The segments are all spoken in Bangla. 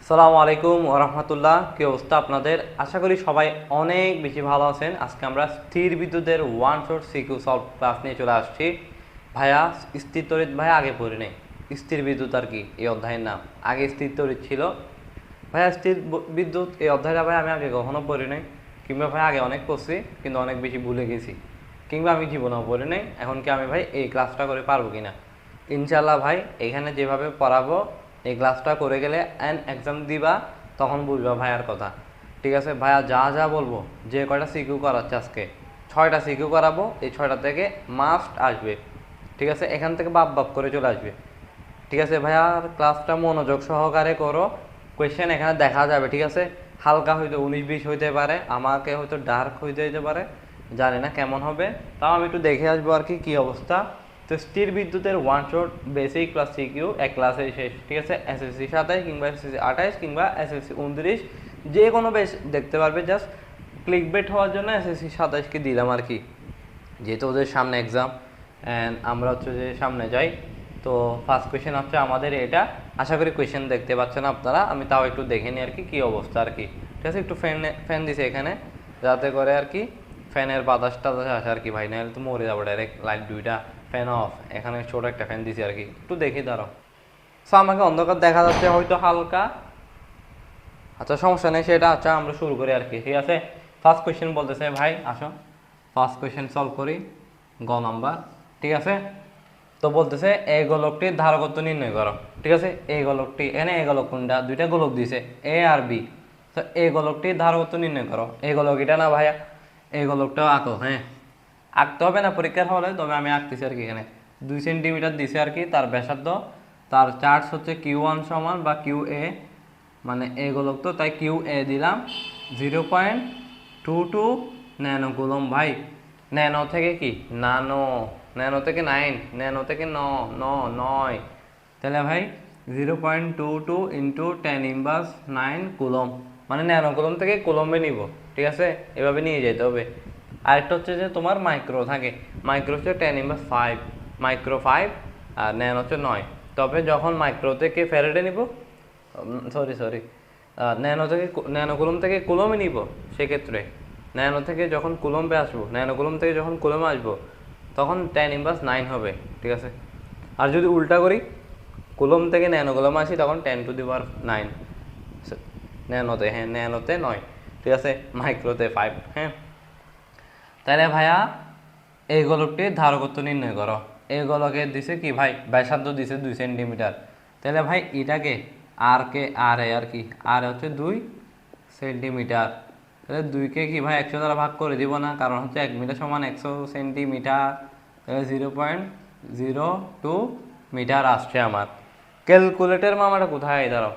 আসসালামু আলাইকুম ওয়া রাহমাতুল্লাহ। কি অবস্থা আপনাদের? আশা করি সবাই অনেক বেশি ভালো আছেন। আজকে আমরা স্থির বিদ্যুতের one shot CQ solve class নিয়ে চলে আসছি। ভাইয়া, স্থির তড়িৎ ভাইয়া আগে পড়ি নাই। স্থির বিদ্যুৎ আর কি এই অধ্যায়ের নাম। আগে স্থির তড়িৎ ছিল। ভাইয়া স্থির বিদ্যুৎ এই অধ্যায়টা ভাই আমি আগে কখনো পড়ি নাই, কিংবা ভাই আগে অনেক পড়ছি কিন্তু অনেক বেশি ভুলে গেছি, কিংবা আমি জীবনেও পড়ি নাই। এখন কি আমি ভাই এই ক্লাসটা করে পারবো কিনা? ইনশাল্লাহ ভাই, এখানে যেভাবে পড়াবো এই ক্লাসটা করে গেলে এক্সাম দিবা, তখন বুঝবা ভাইয়ার কথা। ঠিক আছে ভাইয়া, যা যা বলবো, যে কয়টা সিকিউ করাচ্ছে আজকে 6টা সিকিউ করাবো, এই 6টা থেকে মাস্ট আসবে। ঠিক আছে, এখান থেকে বাপ বাপ করে চলে আসবে। ঠিক আছে ভাইয়া, ক্লাসটা মনোযোগ সহকারে করো। কোয়েশ্চেন এখানে দেখা যাবে। ঠিক আছে, হালকা হয়তো 19-20 হইতে পারে, আমাকে হয়তো ডার্ক হইতে যেতে পারে, জানি না কেমন হবে। তাও আমি একটু দেখে আসবো আর কি অবস্থা। তো স্থির বিদ্যুতের one shot basic plus CQ এক ক্লাসে শেষ। ঠিক আছে, এসএসসি 27 কিংবা এসএসসি 28 কিংবা এসএসসি 29, যে কোনো বেশ দেখতে পারবে। জাস্ট ক্লিক বেট হওয়ার জন্য এসএসসি 27কে দিলাম আর কি, যেহেতু ওদের সামনে এক্সাম অ্যান্ড আমরা হচ্ছে যে সামনে যাই। তো ফার্স্ট কোয়েশ্চেন হচ্ছে আমাদের এটা। আশা করি কোয়েশ্চেন দেখতে পাচ্ছেন আপনারা, আমি তাও একটু দেখে নিই আর কি অবস্থা আর কি। ঠিক আছে, একটু ফ্যান দিছে এখানে, যাতে করে আর কি ফ্যানের বাতাসটা আসে আর কি ভাই, নাহলে তো মরে যাবো ডাইরেক্ট। লাইট দুইটা, ফ্যান অফ, এখানে ছোট একটা ফ্যান দিছি আর কি, একটু দেখি দাঁড়াও। সো আমাকে অন্ধকার দেখা যাচ্ছে হয়তো হালকা, আচ্ছা সমস্যা নেই সেটা। আচ্ছা আমরা শুরু করি আর কি। ঠিক আছে, ফার্স্ট কোয়েশ্চেন বলতেছে ভাই আসো ফার্স্ট কোয়েশ্চেন সলভ করি, গ নাম্বার। ঠিক আছে, তো বলতেছে এই গোলকটির ধারকত্ব নির্ণয় করো। ঠিক আছে, এই গোলকটি, এখানে এই গোলক কোনটা, দুইটা গোলক দিছে এ আর বি। তো এই গোলকটির ধারকত্ব নির্ণয় করো। এই গোলক এটা না ভাইয়া, এই গোলকটাও আঁকো। হ্যাঁ, আঁকতে হবে না পরীক্ষার হলে, তবে আমি আঁকতেছি আর কি। এখানে 2 সেন্টিমিটার দিছে আর কি তার ব্যাসার্ধ, তার চার্জ হচ্ছে Q1 সমান বা QA, মানে এ গোলক তো তাই QA দিলাম 0.22 ন্যানো কুলম। ভাই ন্যানো থেকে কি নানো, ন্যানো থেকে 9, ন্যানো থেকে 9, তাহলে ভাই 0.22 ইন্টু 10⁻৯ কুলম, মানে ন্যানো কুলম থেকে কুলমে নিব। ঠিক আছে, এভাবে নিয়ে যেতে হবে। আরেকটা হচ্ছে যে তোমার মাইক্রো থাকে, মাইক্রো হচ্ছে 10⁻5, মাইক্রো 5, আর ন্যানো হচ্ছে 9। তবে যখন মাইক্রো থেকে ফ্যারাডে নিব, সরি ন্যানো থেকে ন্যানো কুলম থেকে কুলমে নিব, সেক্ষেত্রে ন্যানো থেকে যখন কুলমে আসবো, ন্যানো কুলম থেকে যখন কুলমে আসবো, তখন 10⁻9 হবে। ঠিক আছে, আর যদি উল্টা করি, কুলম থেকে ন্যানো কুলমে আসি, তখন 10⁹ ন্যানোতে, হ্যাঁ ন্যানোতে 9। ঠিক আছে, মাইক্রোতে 5। হ্যাঁ, তাহলে ভাইয়া এই গোলকটির ধারকত্ব নির্ণয় করো। এই গোলকের দিছে কি ভাই, ব্যাসার্ধ দিছে 2 সেন্টিমিটার। তাহলে ভাই এটাকে আর কে আর এ আর কি, আর হচ্ছে 2 সেন্টিমিটার। তাহলে 2কে কি ভাই 100 দ্বারা ভাগ করে দিব না, কারণ হচ্ছে 1 মিটার সমান 100 সেন্টিমিটার। তাহলে 0.02 মিটার আসছে আমার। ক্যালকুলেটর মামাটা কোথায়, দাঁড়াও।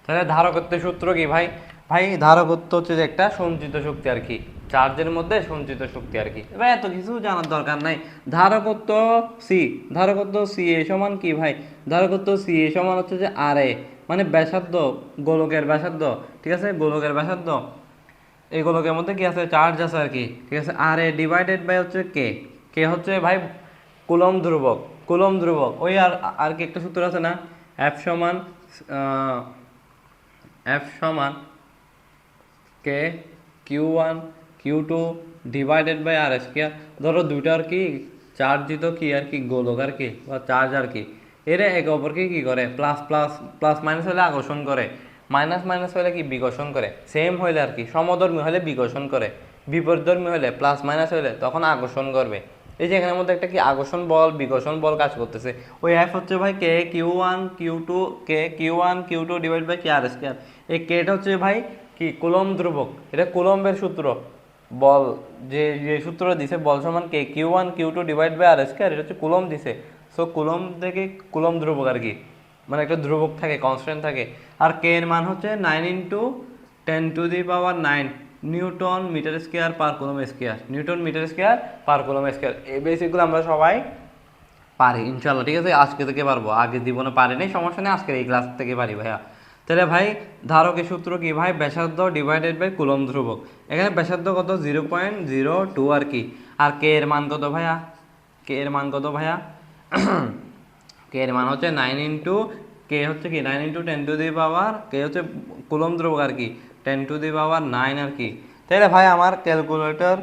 তাহলে ধারকত্বের সূত্র কি ভাই? ভাই ধারকত্ব হচ্ছে যে একটা সঞ্চিত শক্তি আর কি, চার্জের মধ্যে সঞ্চিত শক্তি আর কি। এবার এত কিছু জানার দরকার নাই। ধারকত্ব সি, ধারকত্ব সি এ সমান কি ভাই? ধারকত্ব সি এ সমান হচ্ছে যে আর এ, মানে ব্যাসার্ধ, গোলকের ব্যাসার্ধ। ঠিক আছে, গোলকের ব্যাসার্ধ, এই গোলকের মধ্যে কি আছে, চার্জ আছে আর কি। ঠিক আছে, আর এ ডিভাইডেড বাই হচ্ছে কে, কে হচ্ছে ভাই কুলম ধ্রুবক, কুলম ধ্রুবক। ওই আর আর কি একটা সূত্র আছে না, এফ সমান এফ সমান K Q1 Q2 divided by R square. ধরো দুইটা আর কি চার্জিত কি আর কি গোলক আর কি, বা চার্জ আর কি, এরা একে অপরকে কি করে, প্লাস প্লাস প্লাস মাইনাস হলে আকর্ষণ করে, মাইনাস মাইনাস হলে কি বিকর্ষণ করে, সেম হইলে আর কি সমধর্মী হলে বিকর্ষণ করে, বিপরীতধর্মী হলে প্লাস মাইনাস হলে তখন আকর্ষণ করবে। এই যে এখানের মধ্যে একটা কি আকর্ষণ বল বিকর্ষণ বল কাজ করতেছে। ওই এফ হচ্ছে ভাই K Q1 Q2 divide by K R square. এই কেটা হচ্ছে ভাই কি কুলম ধ্রুবক, এটা কুলম্বের সূত্র। বল যে যে সূত্র দিছে, বল সমান K Q1 Q2 divide by R square, এটা হচ্ছে কুলম দিছে। সো কুলম থেকে কুলম ধ্রুবক আর কি, মানে একটা ধ্রুবক থাকে, কনস্ট্যান্ট থাকে। আর কে এর মান হচ্ছে 9 × 10⁻৯ newton metre square per coulomb square, newton metre square per coulomb square. এই বেসিকগুলো আমরা সবাই পারি ইনশাল্লাহ। ঠিক আছে, আজকে থেকে পারবো, আগে জীবনে পারি নাই, সমস্যা নেই, আজকের এই ক্লাস থেকে পারি ভাইয়া। তাহলে ভাই ধারকের সূত্র কি ভাই, ব্যাসার্ধ ডিভাইডেড বাই কুলম ধ্রুবক। এখানে ব্যাসার্ধ কত, 0.02 আর কি। আর কে এর মান কত ভাইয়া, কে এর মান কত ভাইয়া? কে এর মান হচ্ছে 9 ইন্টু কে হচ্ছে কি 9 ইন্টু 10⁻⁴, কে হচ্ছে কুলম্ব ধ্রুবক আর কি 10⁻⁹ আর কি। তাহলে ভাই আমার ক্যালকুলেটর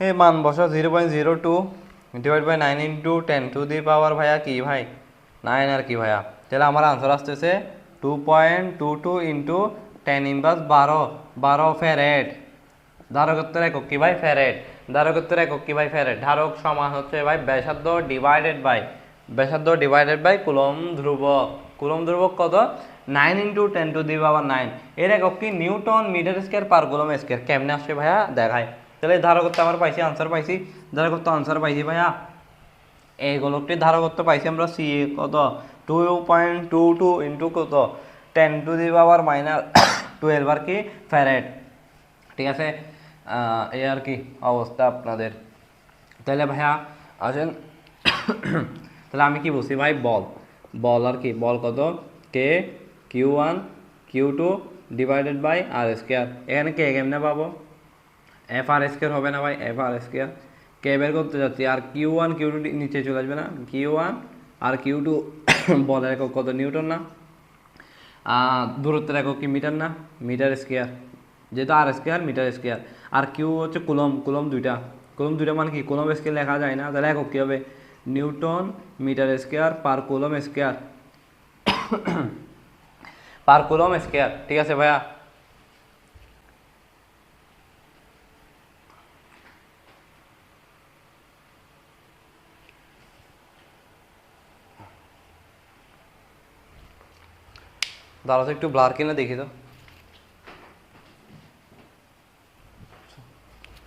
এই মান বসা 0.02 ডিভাইড বাই 9 ইন্টু 10⁻⁴ ভাইয়া কি ভাই 9 আর কি ভাইয়া। তাহলে আমার আনসার আসতেছে 2.22 ইন্টু 10⁻12 ফ্যারেড। ধারকত্বের একক কি ভাই? ফ্যারেড। ধারকত্বের একক কি ভাই? ফ্যারেড। ধারক সমান হচ্ছে ভাই ব্যাসার্ধ ডিভাইডেড বাই কুলম্ব ধ্রুবক। কুলম্ব ধ্রুবক কত? 9 ইন্টু 10⁻⁹। এর একক কি? Newton metre square per coulomb square. কেমনে আসছে ভাইয়া দেখায়। তাহলে ধারকত্ব আমার পাইছি, আনসার পাইছি, ধারকত্ব আনসার পাইছি ভাইয়া। এই গোলকটির ধারকত্ব পাইছি আমরা সি কত 2.22 ইন্টু কত 10⁻⁻12 আর কি ফ্যারেড। ঠিক আছে, এই আর কি অবস্থা আপনাদের। তাহলে ভাইয়া আসেন তাহলে আমি কি বলছি ভাই? বল আর কি বল কত? K Q1 Q2 divided by R square. এখানে কে কেমনে পাবো? এফ আর স্কয়ার হবে না ভাই? এফ আর স্কয়ার কে বের করতে যাচ্ছি, আর Q1 Q2 নিচে চলে আসবে না? Q1 আর Q2 বলের একক কত? নিউটন না? দূরত্বের একক কি মিটার না? মিটার স্কয়ার, যেহেতু আর স্কয়ার মিটার স্কয়ার। আর কিউ হচ্ছে কুলম্ব দুইটা মানে কি কুলম্ব স্কয়ার লেখা যায় না, তাহলে একক কি হবে? Newton metre square per coulomb square ঠিক আছে ভাইয়া। দাঁড়াও একটু ব্লার কিনে দেখি তো।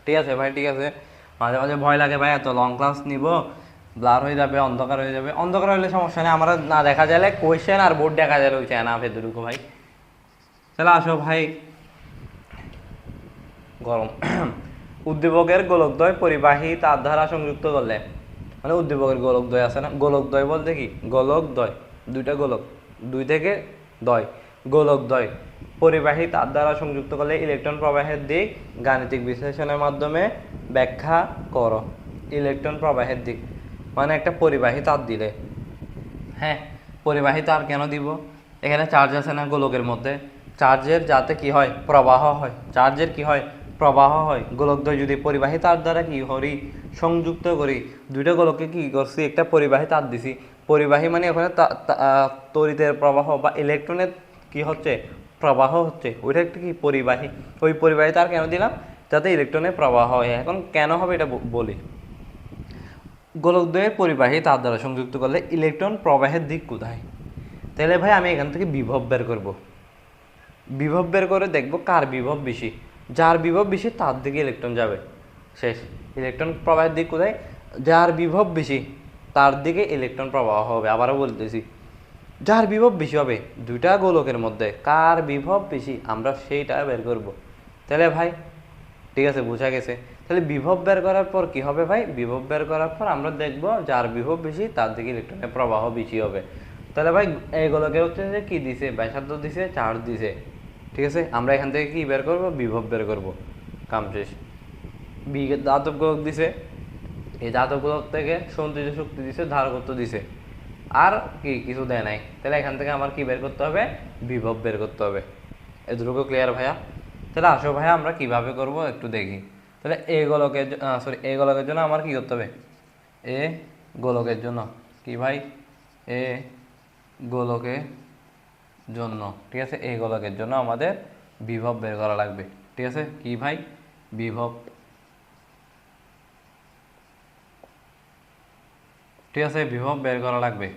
ঠিক আছে ভাই, ঠিক আছে। মাঝে মাঝে ভয় লাগে ভাই, এত লং ক্লাস নিব, ব্লার হয়ে যাবে, অন্ধকার হয়ে যাবে। অন্ধকার হলে সমস্যা নেই, আমার না দেখা যাবে কোয়েশ্চেন আর বোর্ড দেখা যাবে, ওই চায় না ফেদুরুকো ভাই। তাহলে আসো ভাই, গরম উদ্দীপকের গোলকদ্বয় পরিবাহী তার দ্বারা সংযুক্ত করলে, মানে উদ্দীপকের গোলকদ্বয় আছে না, গোলকদ্বয় বলতে কি? গোলকদ্বয় দুইটা গোলক, দুই থেকে দয়, গোলকদ্বয় পরিবাহী তার দ্বারা সংযুক্ত করলে ইলেকট্রন প্রবাহের দিক গাণিতিক বিশ্লেষণের মাধ্যমে ব্যাখ্যা করো। ইলেকট্রন প্রবাহের দিক মানে একটা পরিবাহী তার দিলে, হ্যাঁ পরিবাহী তার কেন দিব? এখানে চার্জ আছে না গোলকের মধ্যে, চার্জের যাতে কি হয়? প্রবাহ হয়। চার্জের কি হয়? প্রবাহ হয়। গোলকদ্বয় যদি পরিবাহী তার দ্বারা কি করি? সংযুক্ত করি। দুইটা গোলককে কি করছি? একটা পরিবাহী তার দিছি। পরিবাহী মানে ওখানে তড়িতের প্রবাহ বা ইলেকট্রনের কি হচ্ছে? প্রবাহ হচ্ছে, ওইটা একটা কি? পরিবাহী। ওই পরিবাহী তার কেন দিলাম? যাতে ইলেকট্রনের প্রবাহ হয়। এখন কেন হবে এটা বলি। গোলকদ্বয়ের পরিবাহী তার দ্বারা সংযুক্ত করলে ইলেকট্রন প্রবাহের দিক কোথায়? তাহলে ভাই আমি এখান থেকে বিভব বের করব। বিভব বের করে দেখব কার বিভব বেশি। যার বিভব বেশি তার দিকে ইলেকট্রন যাবে, শেষ। ইলেকট্রন প্রবাহের দিক কোথায়? যার বিভব বেশি তার দিকে ইলেকট্রন প্রবাহ হবে। আবারও বলতেছি, যার বিভব বেশি হবে দুইটা গোলকের মধ্যে কার বিভব বেশি আমরা সেইটা বের করব। তাহলে ভাই ঠিক আছে, বোঝা গেছে। তাহলে বিভব বের করার পর কি হবে ভাই? বিভব বের করার পর আমরা দেখব যার বিভব বেশি তার দিকে ইলেকট্রনের প্রবাহ বেশি হবে। তাহলে ভাই এই গোলকে হচ্ছে যে কি দিছে? ব্যাসার্ধ দিছে, চার্জ দিছে। ঠিক আছে, আমরা এখান থেকে কি বের করব? বিভব বের করব। কাম শেষ। ধাতব গোলক দিছে, এই ধাতব গোলক থেকে সঞ্চিত শক্তি দিছে, ধারকত্ব দিছে, আর কি কিছু দেয় নাই। তাহলে এখান থেকে আমার কি বের করতে হবে? বিভব বের করতে হবে। এটুকু ক্লিয়ার ভাইয়া? তাহলে আসো ভাইয়া আমরা কিভাবে করব একটু দেখি। তাহলে এই গোলকের জন্য আমার কি করতে হবে? এ গোলকের জন্য কি ভাই? এ গোলকের জন্য, ঠিক আছে, এই গোলকের জন্য আমাদের বিভব বের করা লাগবে। ঠিক আছে, কি ভাই? বিভব। ঠিক আছে, বিভব বের করা লাগবে।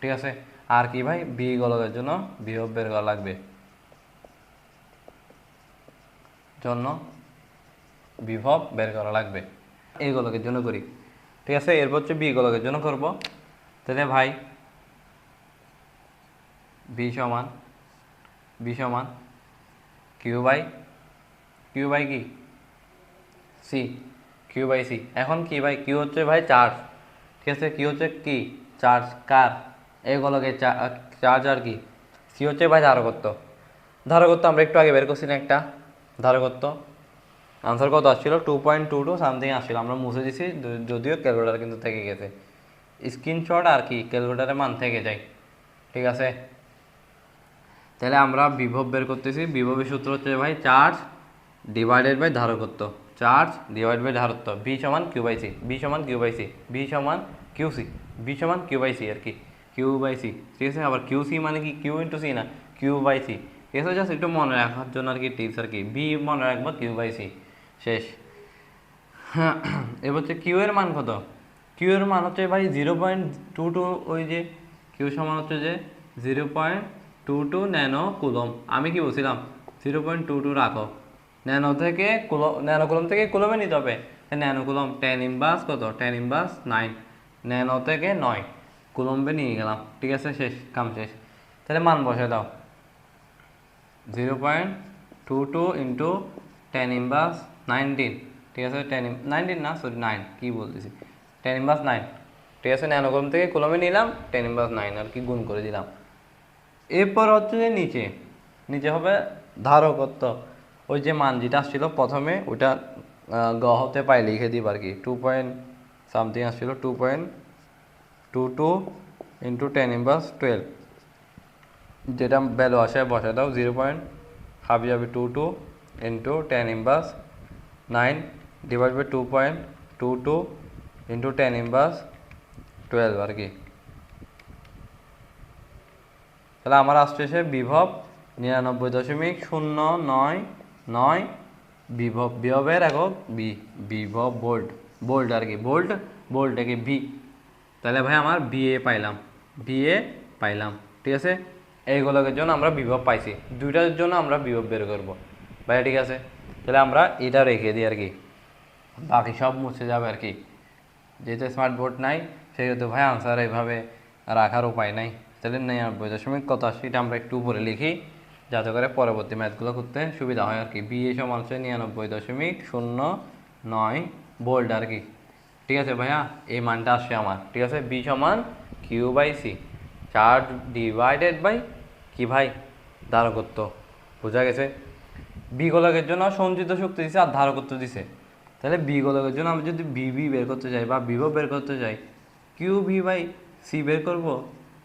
ঠিক আছে, আর কি ভাই? বি গোলকের জন্য বিভব বের করা লাগবে, জন্য বিভব বের করা লাগবে। এই গোলকের জন্য করি। ঠিক আছে, এরপর হচ্ছে বি গোলকের জন্য করব। তাহলে ভাই বি সমান কিউ বাই কি? সি। Q by C. এখন কি ভাই? কিউ হচ্ছে ভাই চার্জ। ঠিক আছে, কিউ হচ্ছে কি? চার্জ। কার? এই গোলকের চার্জ। আর কি? সি হচ্ছে ভাই ধারকত্ব। ধারকত্ব আমরা একটু আগে বের করছি না একটা ধারকত্ব, আনসার কত আসছিল 2.22 সামথিং আসছিল, আমরা মুছে দিছি, যদিও ক্যালকুলেটার কিন্তু থেকে গেছে। স্ক্রিনশট আর কি ক্যালকুলেটারের মান থেকে যায়, ঠিক আছে। তাহলে আমরা বিভব বের করতেছি। বিভবের সূত্র হচ্ছে ভাই চার্জ ডিভাইডেড বাই ধারকত্ব, চার্জ ডিভাইড বাই ধারকত্ব, বি সমান কিউ বাই সি, বি সমান কিউ বাই সি, বি সমান কিউ সি, বি সমান কিউ বাই সি আর কি, কিউ বাই সি, ঠিক আছে। আবার কিউ সি মানে কি, কিউ ইন্টু সি না, কিউ বাই সি, ঠিক আছে। জাস্ট একটু মনে রাখার জন্য আর কি টিপস আর কি, বি মনে রাখবো, কিউ বাই সি, শেষ। হ্যাঁ, এবার হচ্ছে কিউ এর মান কত, কিউ এর মান হচ্ছে ভাই 0.22, ওই যে কিউ সমান হচ্ছে যে 0.22 ন্যানো কুলম। আমি কি বলছিলাম 0.22 রাখো, ন্যানো থেকে কুলম, ন্যানো কুলম থেকে কুলমে নিতে হবে। ন্যানো কুলম 10 ইনভার্স কত, 10 ইনভার্স 9, ন্যানো থেকে 9 কুলম্বে নিয়ে গেলাম, ঠিক আছে, শেষ, কাম শেষ। তাহলে মান বসে দাও, 0.22 ইন্টু 10 ইনভার্স 19, ঠিক আছে, 19 না সরি 9, কী বলতেছি, 10 ইনভার্স 9, ঠিক আছে। ন্যানোগ্রাম থেকে কুলমে নিলাম 10 ইনভার্স 9 আর কি, গুণ করে দিলাম। এরপর হচ্ছে যে নিচে, নিচে হবে ধারকত্ব, ওই যে মান যেটা আসছিল প্রথমে ওইটা গ হতে পাই লিখে দিব আর কি, 2 পয়েন্ট সামথিং আসছিল, 2.22 ইন্টু 10 ইনভার্স 12, যেটা ভ্যালু আসে বসে দাও, 0.5 যাবে 22 into 10 inverse 9 divide by 2.22 into 10 inverse 12 আর কি। তাহলে আমার আসছে বিভব 99.099, বিভব, বিভবের একক বি, বিভব ভোল্ট, ভোল্ট আর কি, ভোল্ট, ভোল্ট কি ভি। তাহলে ভাই আমার বিএ পাইলাম, বিএ পাইলাম, ঠিক আছে। এইগুলোর জন্য আমরা বিভব পাইছি, দুইটার জন্য আমরা বিভব বের করব ভাই, ঠিক আছে। তাহলে আমরা এটা রেখে দিই আর কি, বাকি সব মুছে যাবে আর কি। যেহেতু স্মার্ট বোর্ড নাই সেহেতু ভাই আনসার এইভাবে রাখার উপায় নাই। তাহলে 99 কত আসে এটা আমরা একটু উপরে লিখি, যাতে করে পরবর্তী ম্যাথগুলো করতে সুবিধা হয় আর কি। বিএ সমান হচ্ছে 99.09 ভোল্ট আর কি, ঠিক আছে ভাইয়া, এই মানটা আসছে আমার, ঠিক আছে। বি সমান Q by C, charge divided by কি ভাই, ধারকত্ব, বোঝা গেছে। বি গোলকের জন্য সঞ্চিত শক্তি দিছে আর ধারকত্ব দিছে। তাহলে বি গোলকের জন্য আমি যদি বি বের করতে চাই বা বিভব বের করতে চাই, কিউ ভি বাই সি বের করব।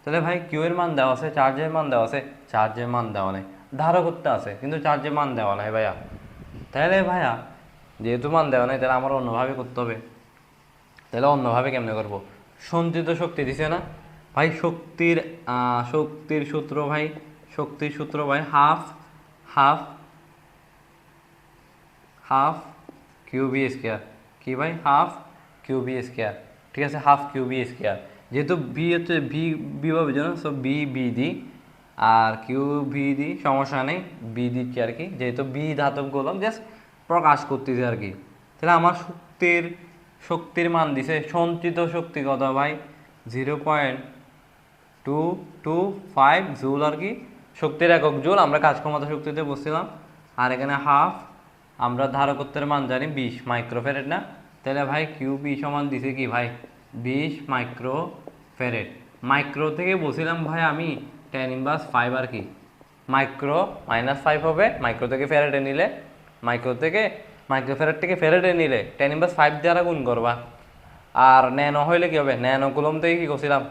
তাহলে ভাই কিউ এর মান দেওয়া আছে, চার্জের মান দেওয়া আছে, চার্জের মান দেওয়া নেই, ধারকত্ব আছে কিন্তু চার্জের মান দেওয়া নাই ভাইয়া। তাহলে ভাইয়া যেহেতু মান দেওয়া নাই তাহলে আমার অন্যভাবে করতে হবে। তাহলে অন্যভাবে কেমনে করব, সঞ্চিত শক্তি দিছে না ভাই, শক্তির শক্তির সূত্র ভাই, শক্তির সূত্র ভাই half, half, half Q V square, কি ভাই, হাফ কিউ বি স্কোয়ার, ঠিক আছে, হাফ কিউ বি স্কোয়ার। যেহেতু বি হচ্ছে ভি বিভাবের জন্য, সো বি বি দিই আর কিউ ভি দিই, সমস্যা নেই, বি দিচ্ছি আর কি, যেহেতু বি ধাতব গোলক জাস্ট প্রকাশ করতেছে আর কি। তাহলে আমার শক্তির, শক্তির মান দিছে, সঞ্চিত শক্তি কত ভাই, 0.225 জুল আর কি, শক্তির একক জুল, আমরা কাজ ক্ষমতা শক্তিতে বসছিলাম। আর এখানে হাফ, আমরা ধারকত্বের মান জানি 20 মাইক্রোফ্যারেড না। তাহলে ভাই কিউ বি সমান দিছে কি ভাই, 20 মাইক্রোফ্যারেড। মাইক্রো থেকে বলছিলাম ভাই আমি 10 ইনভার্স 5 আর কি, মাইক্রো -5 হবে, মাইক্রো থেকে ফ্যারেডে নিলে, মাইক্রো থেকে মাইক্রোফ্যারেড থেকে ফ্যারেডে নিলে 10 ইনভার্স 5 দ্বারা গুণ করবা। আর ন্যানো হইলে কি হবে, ন্যানো কুলম থেকে কি করছিলাম,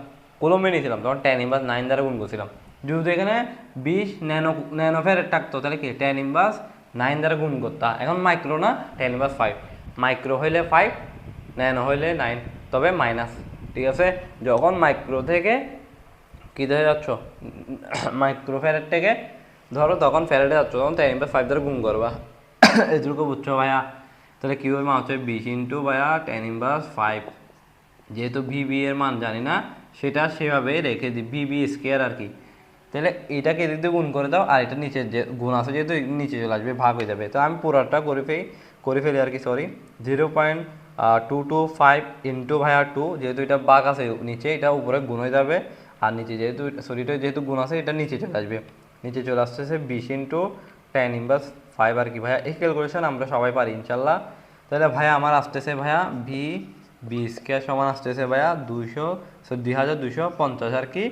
কুলমে নিয়েছিলাম তখন 10 ইনভার্স 9 দ্বারা গুণ করছিলাম। যদি এখানে 20 ন্যানো ফ্যারেড থাকতো তাহলে কি 10 ইনভার্স 9 দ্বারা গুণ করতা। এখন মাইক্রো না, 10 ইনভার্স 5, মাইক্রো হইলে 5, ন্যানো হইলে 9, তবে মাইনাস, ঠিক আছে। যখন মাইক্রো থেকে কী ধরে যাচ্ছ, মাইক্রো ফ্যারেড থেকে ধরো তখন ফ্যারেডে যাচ্ছ, তখন 10 ইনভার্স 5 দ্বারা গুণ করবা, এটুকু বুঝছো ভাইয়া। তাহলে কীভাবে মান হচ্ছে 20 ইন্টু ভাইয়া 10 ইনভার্স 5, যেহেতু ভিবি এর মান জানি না সেটা সেভাবেই রেখে দিই, ভিবি স্কোয়ার আর কি। তাহলে এটাকে এদিক দিয়ে গুণ করে দাও, আর এটা নিচে যে গুণ আছে যেহেতু নিচে চলে আসবে, ভাগ হয়ে যাবে। তো আমি পুরাটা করে ফেলি আর কি, সরি, 0.225 ইন্টু ভাইয়া 2, যেহেতু এটা ভাগ আছে নিচে, এটা উপরে গুণ হয়ে যাবে, আর নিচে যেহেতু সরিটা যেহেতু গুণ আছে এটা নিচে চলে আসবে, নিচে চলে আসতেছে 20 ইন্টু 10 ইনভার্স 5 আর কি ভাইয়া। এই ক্যালকুলেশন আমরা সবাই পারি ইনশাল্লাহ। তাহলে ভাইয়া আমার আসতেছে ভাইয়া বি স্কোয়ার সমান আসতেছে ভাইয়া 2250 আর কি,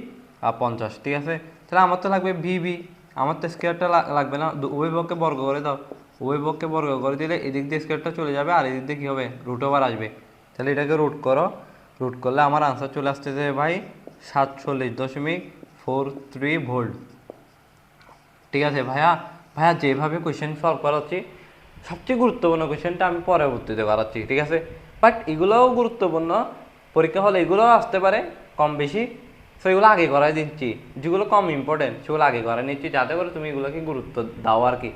50, ঠিক আছে। তাহলে আমার তো লাগবে ভিবি, আমার তো স্কোয়ারটা লাগবে না, উভয় পক্ষে বর্গ করে দাও, উভয় পক্ষে বর্গ করে দিলে এদিক দিয়ে স্কোয়ারটা চলে যাবে আর এদিক দিয়ে কী হবে রুট ওভার আসবে। তাহলে এটাকে রুট করো, রুট করলে আমার আনসার চলে আসতেছে ভাই 47.43 ভোল্ট। ঠিক আছে ভাইয়া, ভাইয়া যেভাবে কোয়েশ্চেন সলভ করাচ্ছি সবচেয়ে গুরুত্বপূর্ণ কোয়েশ্চেনটা আমি পরবর্তীতে করাচ্ছি, ঠিক আছে। বাট এগুলোও গুরুত্বপূর্ণ, পরীক্ষা হলে এগুলোও আসতে পারে কম বেশি, সো এগুলো আগে করাই দিচ্ছি। যেগুলো কম ইম্পর্টেন্ট সেগুলো আগে করাই নিচ্ছি, যাতে করে তুমি এগুলোকে গুরুত্ব দাও আর কি,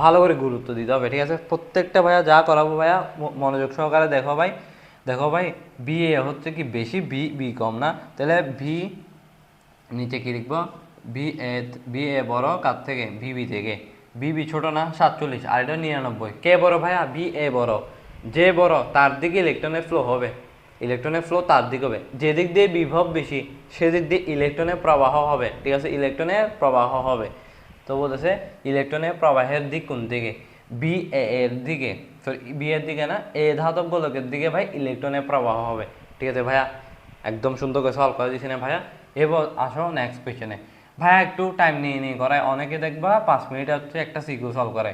ভালো করে গুরুত্ব দিতে হবে, ঠিক আছে। প্রত্যেকটা ভাইয়া যা করাবো ভাইয়া মনোযোগ সহকারে দেখো ভাই। দেখো ভাই, বি এ হচ্ছে কি বেশি, বি বি কম না, তাহলে ভি নিচে কি লিখবো, বি এ বড় কার থেকে, ভিবি থেকে। বিবি ছোট না 47, আর এটা 99। কে বড় ভাইয়া, বি এ বড়। যে বড় তার দিকে ইলেকট্রনের ফ্লো হবে, ইলেকট্রনের ফ্লো তার দিকে হবে। যেদিক দিয়ে বিভব বেশি সেদিক দিয়ে ইলেকট্রনের প্রবাহ হবে, ঠিক আছে, ইলেকট্রনের প্রবাহ হবে। তো বলতেছে ইলেকট্রনের প্রবাহের দিক কোন দিকে, বি এর দিকে, সরি বি এর দিকে না, এ ধাতব গোলকের দিকে ভাই ইলেকট্রনের প্রবাহ হবে, ঠিক আছে ভাইয়া। একদম সুন্দর করে সলভ করে দিচ্ছি না ভাইয়া। এবার আসো নেক্সট কোয়েশ্চেনে। ভাইয়া একটু টাইম নিয়ে নিয়ে করায়, অনেকে দেখবা 5 মিনিট হচ্ছে একটা সিকিউ সলভ করে।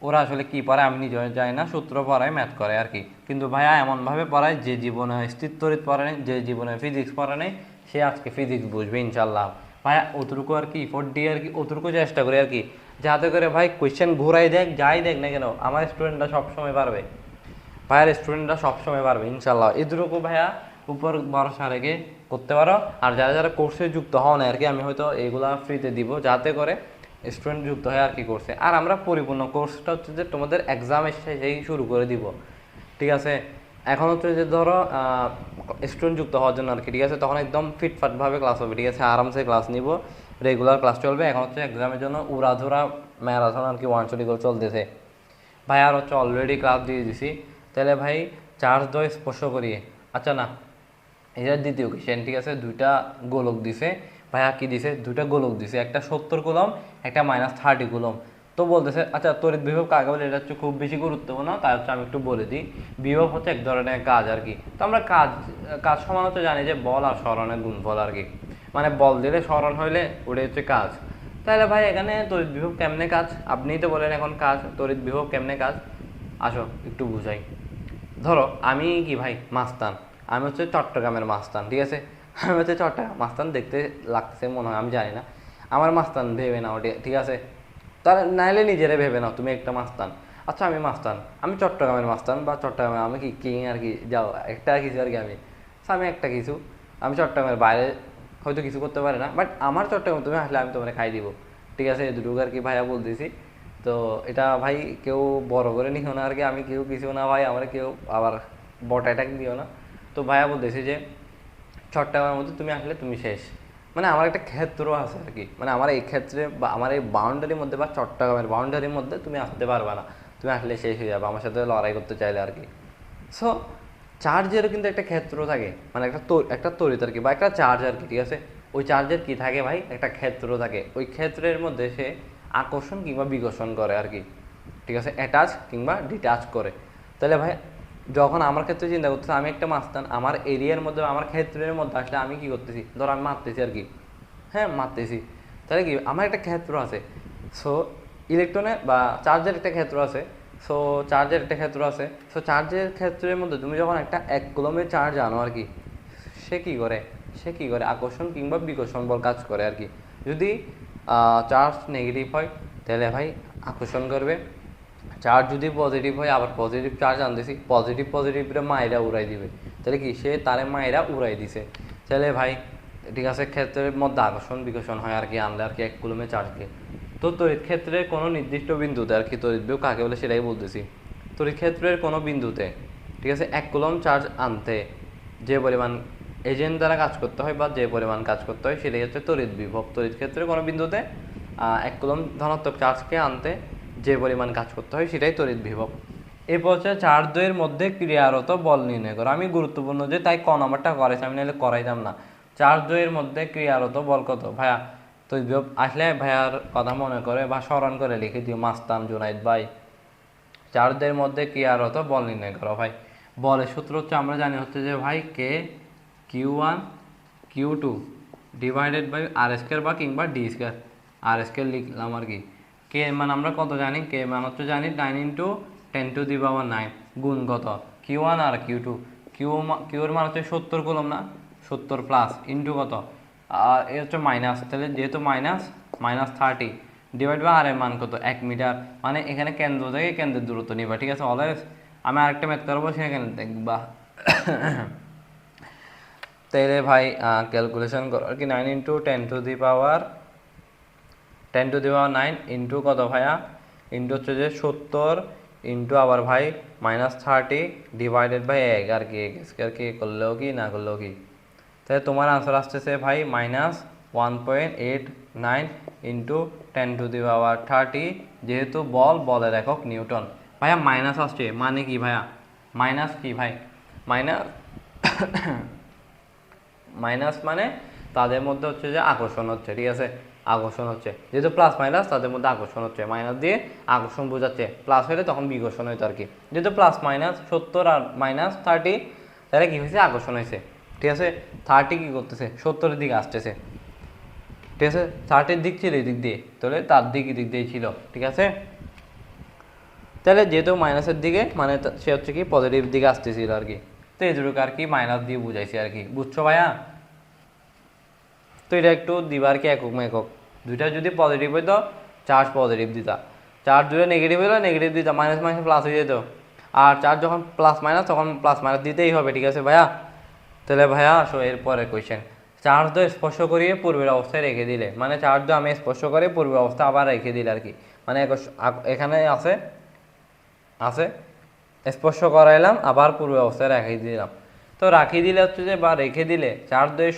ওরা আসলে কি পড়ায় আমি নিজে জানি না, সূত্র পড়ায়, ম্যাথ করে আর কি। কিন্তু ভাইয়া এমনভাবে পড়ায় যে জীবনে স্থির তড়িৎ পড়ে নেই, যে জীবনে ফিজিক্স পড়ে নেই, সে আজকে ফিজিক্স বুঝবে ইনশাল্লাহ। ভাইয়া অতটুকু আর কি ফোর ডি আর কি, অতটুকু চেষ্টা করি আর কি, যাতে করে ভাই কোয়েশ্চেন ঘুরাই দেখ যাই দেখ না কেন আমার স্টুডেন্টরা সবসময় পারবে, ভাইয়ার স্টুডেন্টরা সবসময় পারবে ইনশাল্লাহ। এটুকু ভাইয়া উপর ভরসা রেখে করতে পারো। আর যারা যারা কোর্সে যুক্ত হও না আর কি, আমি হয়তো এগুলা ফ্রিতে দিব, যাতে করে স্টুডেন্ট যুক্ত হয় আর কি কোর্সে। আর আমরা পরিপূর্ণ কোর্সটা হচ্ছে যে তোমাদের এক্সামের শেষেই শুরু করে দিব, ঠিক আছে। এখন হচ্ছে যে ধরো স্টুডেন্ট যুক্ত হওয়ার জন্য আর কি, ঠিক আছে, তখন একদম ফিটফাটভাবে ক্লাস হবে, ঠিক আছে, আরামসে ক্লাস নিব, রেগুলার ক্লাস চলবে। এখন হচ্ছে এক্সামের জন্য উড়াধুরা ম্যারাথন আর কি 1 করে চলতেছে ভাই। আর হচ্ছে অলরেডি ক্লাস দিয়ে দিছি, তাহলে ভাই চার্জ দয় স্পর্শ করিয়ে, আচ্ছা না, এটা দ্বিতীয় কোয়েশ্চেন, ঠিক আছে। দুইটা গোলক দিছে ভাইয়া, কি দিছে, দুইটা গোলক দিছে, একটা 70 কুলম, একটা -30 কুলম। তো বলতেছে আচ্ছা তড়িৎ বিভব কাকে বলে, এটা হচ্ছে খুব বেশি গুরুত্বপূর্ণ, তাই হচ্ছে আমি একটু বলে দিই। বিভব হচ্ছে এক ধরনের কাজ আর কি। তো আমরা কাজ কাজ সমান হচ্ছে জানি যে বল আর সরণের গুণফল আর কি, মানে বল দিলে সরণ হইলে ওটাই হচ্ছে কাজ। তাহলে ভাই এখানে তড়িৎ বিভব কেমনে কাজ, আপনিই তো বলেন এখন কাজ, তড়িৎ বিভব কেমনে কাজ, আসো একটু বুঝাই। ধরো আমি কি ভাই মাস্তান, আমি হচ্ছে চট্টগ্রামের মাস্তান, ঠিক আছে। আমি হচ্ছে চট্টগ্রাম মাস্তান, দেখতে লাগতেছে মনে হয়, আমি জানি না, আমার মাস্তান ভেবে নাও, ঠিক আছে। তাহলে নাইলে নিজেরে ভেবে নাও তুমি একটা মাস্তান। আচ্ছা আমি মাস্তান, আমি চট্টগ্রামের মাস্তান, বা চট্টগ্রামে আমি কি কিং আর কি, যাও একটা কিছু আর কি আমি, আমি একটা কিছু, আমি চট্টগ্রামের বাইরে হয়তো কিছু করতে পারি না, বাট আমার চট্টগ্রাম তুমি আসলে আমি তোমার খাই দিব, ঠিক আছে। দুটো আর কি ভাইয়া বলতেছি। তো এটা ভাই কেউ বড় করে নিও না আর কি, আমি কেউ কিছু না ভাই, আমার কেউ আবার বট অ্যাটাক দিও না। তো ভাইয়া বলতেছি যে চট্টগ্রামের মধ্যে তুমি আসলে তুমি শেষ, মানে আমার একটা ক্ষেত্র আছে আর কি, মানে আমার এই ক্ষেত্রে বা আমার এই বাউন্ডারির মধ্যে বা চট্টগ্রামের বাউন্ডারির মধ্যে তুমি আসতে পারবে না, তুমি আসলে শেষ হয়ে যাবে আমার সাথে লড়াই করতে চাইলে আর কি। সো চার্জেরও কিন্তু একটা ক্ষেত্র থাকে, মানে একটা তড়িৎ আর কি, বা একটা চার্জ আর কি, ঠিক আছে। ওই চার্জের কি থাকে ভাই, একটা ক্ষেত্র থাকে, ওই ক্ষেত্রের মধ্যে সে আকর্ষণ কিংবা বিকর্ষণ করে আর কি, ঠিক আছে, অ্যাটাচ কিংবা ডিটাচ করে। তাহলে ভাই যখন আমার ক্ষেত্রে চিন্তা করতেছি, আমি একটা মাস্তান, আমার এরিয়ার মধ্যে আমার ক্ষেত্রের মধ্যে আসলে আমি কি করতেছি, ধর আমি মারতেছি আর কি, হ্যাঁ মারতেছি, তাহলে কি আমার একটা ক্ষেত্র আছে। সো ইলেকট্রনের বা চার্জের একটা ক্ষেত্র আছে, সো চার্জের একটা ক্ষেত্র আছে, সো চার্জের ক্ষেত্রের মধ্যে তুমি যখন একটা 1 কুলমের চার্জ আনো আর কি, সে কী করে আকর্ষণ কিংবা বিকর্ষণ বল কাজ করে আর কি। যদি চার্জ নেগেটিভ হয় তাহলে ভাই আকর্ষণ করবে, চার্জ যদি পজিটিভ হয়, আবার পজিটিভ চার্জ আনতেছি, পজিটিভরা মায়েরা উড়াই দিবে, তাহলে কি সে তারে মায়েরা উড়াই দিছে, তাহলে ভাই ঠিক আছে, ক্ষেত্রের মধ্যে আকর্ষণ বিকর্ষণ হয় আর কি, আনলে আর কি 1 কুলমের চার্জকে। তো তড়িৎ ক্ষেত্রে কোনো নির্দিষ্ট বিন্দুতে আর কি, তড়িৎ বিভব কাকে বলে সেটাই বলতেছি। তড়িৎ ক্ষেত্রের কোনো বিন্দুতে, ঠিক আছে, 1 কুলম চার্জ আনতে যে পরিমাণ এজেন্ট দ্বারা কাজ করতে হয় বা যে পরিমাণ কাজ করতে হয় সেটাই হচ্ছে তড়িৎ বিভব। তড়িৎ ক্ষেত্রে কোনো বিন্দুতে 1 কুলম ধনাত্মক চার্জকে আনতে যে পরিমাণ কাজ করতে হয় সেটাই তড়িৎ বিভব। এরপর হচ্ছে চার দ্বয়ের মধ্যে ক্রিয়ারত বল নির্ণয় করো। আমি গুরুত্বপূর্ণ যে তাই ক নাম্বারটা করাইছি, আমি নাহলে করাইতাম না। চার দ্বয়ের মধ্যে ক্রিয়ারত বল কত ভাইয়া, তড়িৎ বিভব আসলে ভাইয়ার কথা মনে করে বা স্মরণ করে লিখে দিও, মাস্তান জুনাইদ ভাই। চার দ্বয়ের মধ্যে ক্রিয়ারত বল নির্ণয় করো ভাই। বলের সূত্র হচ্ছে আমরা জানি হচ্ছে যে ভাই K Q1 Q2 divided by R square বা কিংবা ডি স্কোয়ার, আর স্কোয়ার লিখলাম আর কি। কে এর মান আমরা কত জানি, কে এর মান হচ্ছে জানি 9 × 10⁻৯ গুণ কত Q1 আর Q2। কিউ এর মান হচ্ছে 70 কুলম্ব না, 70 প্লাস ইন্টু কত, আর এ হচ্ছে মাইনাস, তাহলে যেহেতু -30 ডিভাইড বাই আর এর মান কত 1 মিটার, মানে এখানে কেন্দ্র থেকে কেন্দ্রের দূরত্ব নিবা, ঠিক আছে। অলওয়েজ আমি আরেকটা ম্যাথ করবো সেখানে দেখবা। তাইলে ভাই ক্যালকুলেশন করো আর কি, 9 × 10⁻9 ইন্টু কত ভাইয়া, ইন্টু হচ্ছে যে 70 ইন্টু আবার ভাই -30 ডিভাইডেড বাই 1 আর কি, আর কি করলেও কি না করলেও কি, তাহলে তোমার আনসার আসতেছে ভাই -1.89 ইন্টু 10⁻30, যেহেতু বলের একক নিউটন। ভাইয়া মাইনাস আসছে মানে কি ভাইয়া, মাইনাস কি ভাই, মাইনাস মানে তাদের মধ্যে হচ্ছে যে আকর্ষণ হচ্ছে, ঠিক আছে, আকর্ষণ হচ্ছে, যেহেতু প্লাস মাইনাস তাদের মধ্যে আকর্ষণ হচ্ছে, মাইনাস দিয়ে আকর্ষণ বোঝাচ্ছে, প্লাস হলে তখন বিকর্ষণ হইতো আর কি, যেহেতু প্লাস মাইনাস 70 আর -30 তাহলে কি হয়েছে, আকর্ষণ হয়েছে, ঠিক আছে। 30 কি করতেছে, 70-এর দিকে আসতেছে, ঠিক আছে, 30-এর দিক ছিল এই দিক দিয়ে, তাহলে তার দিক এদিক দিয়ে ছিল, ঠিক আছে। তাহলে যেহেতু মাইনাসের দিকে মানে সে হচ্ছে কি পজিটিভ দিকে আসতেছিল আর কি, তো এই দুটোকে আর কি মাইনাস দিয়ে বুঝাইছি আর কি, বুঝছো ভাইয়া। তো এটা একটু দিবার কি একক মেকক, দুইটা যদি পজিটিভ হইতো চার্জ পজিটিভ দিতা, চার্জ দুটো নেগেটিভ হইলো নেগেটিভ দিতা, মাইনাস মাইনাস প্লাস হয়ে যেত, আর চার্জ যখন প্লাস মাইনাস তখন প্লাস মাইনাস দিতেই হবে, ঠিক আছে ভাইয়া। তাহলে ভাইয়া আসো এরপরে কোয়েশ্চেন, চার্জ তো স্পর্শ করিয়ে পূর্বের অবস্থায় রেখে দিলে, মানে চার্জ তো আমি স্পর্শ করে পূর্বের অবস্থা আবার রেখে দিলে আর কি, মানে এখানে আছে স্পর্শ করাইলাম আবার পূর্ব অবস্থায় রাখিয়ে দিলাম, তো রাখিয়ে দিলে হচ্ছে যে বা রেখে দিলে চার্জ দুই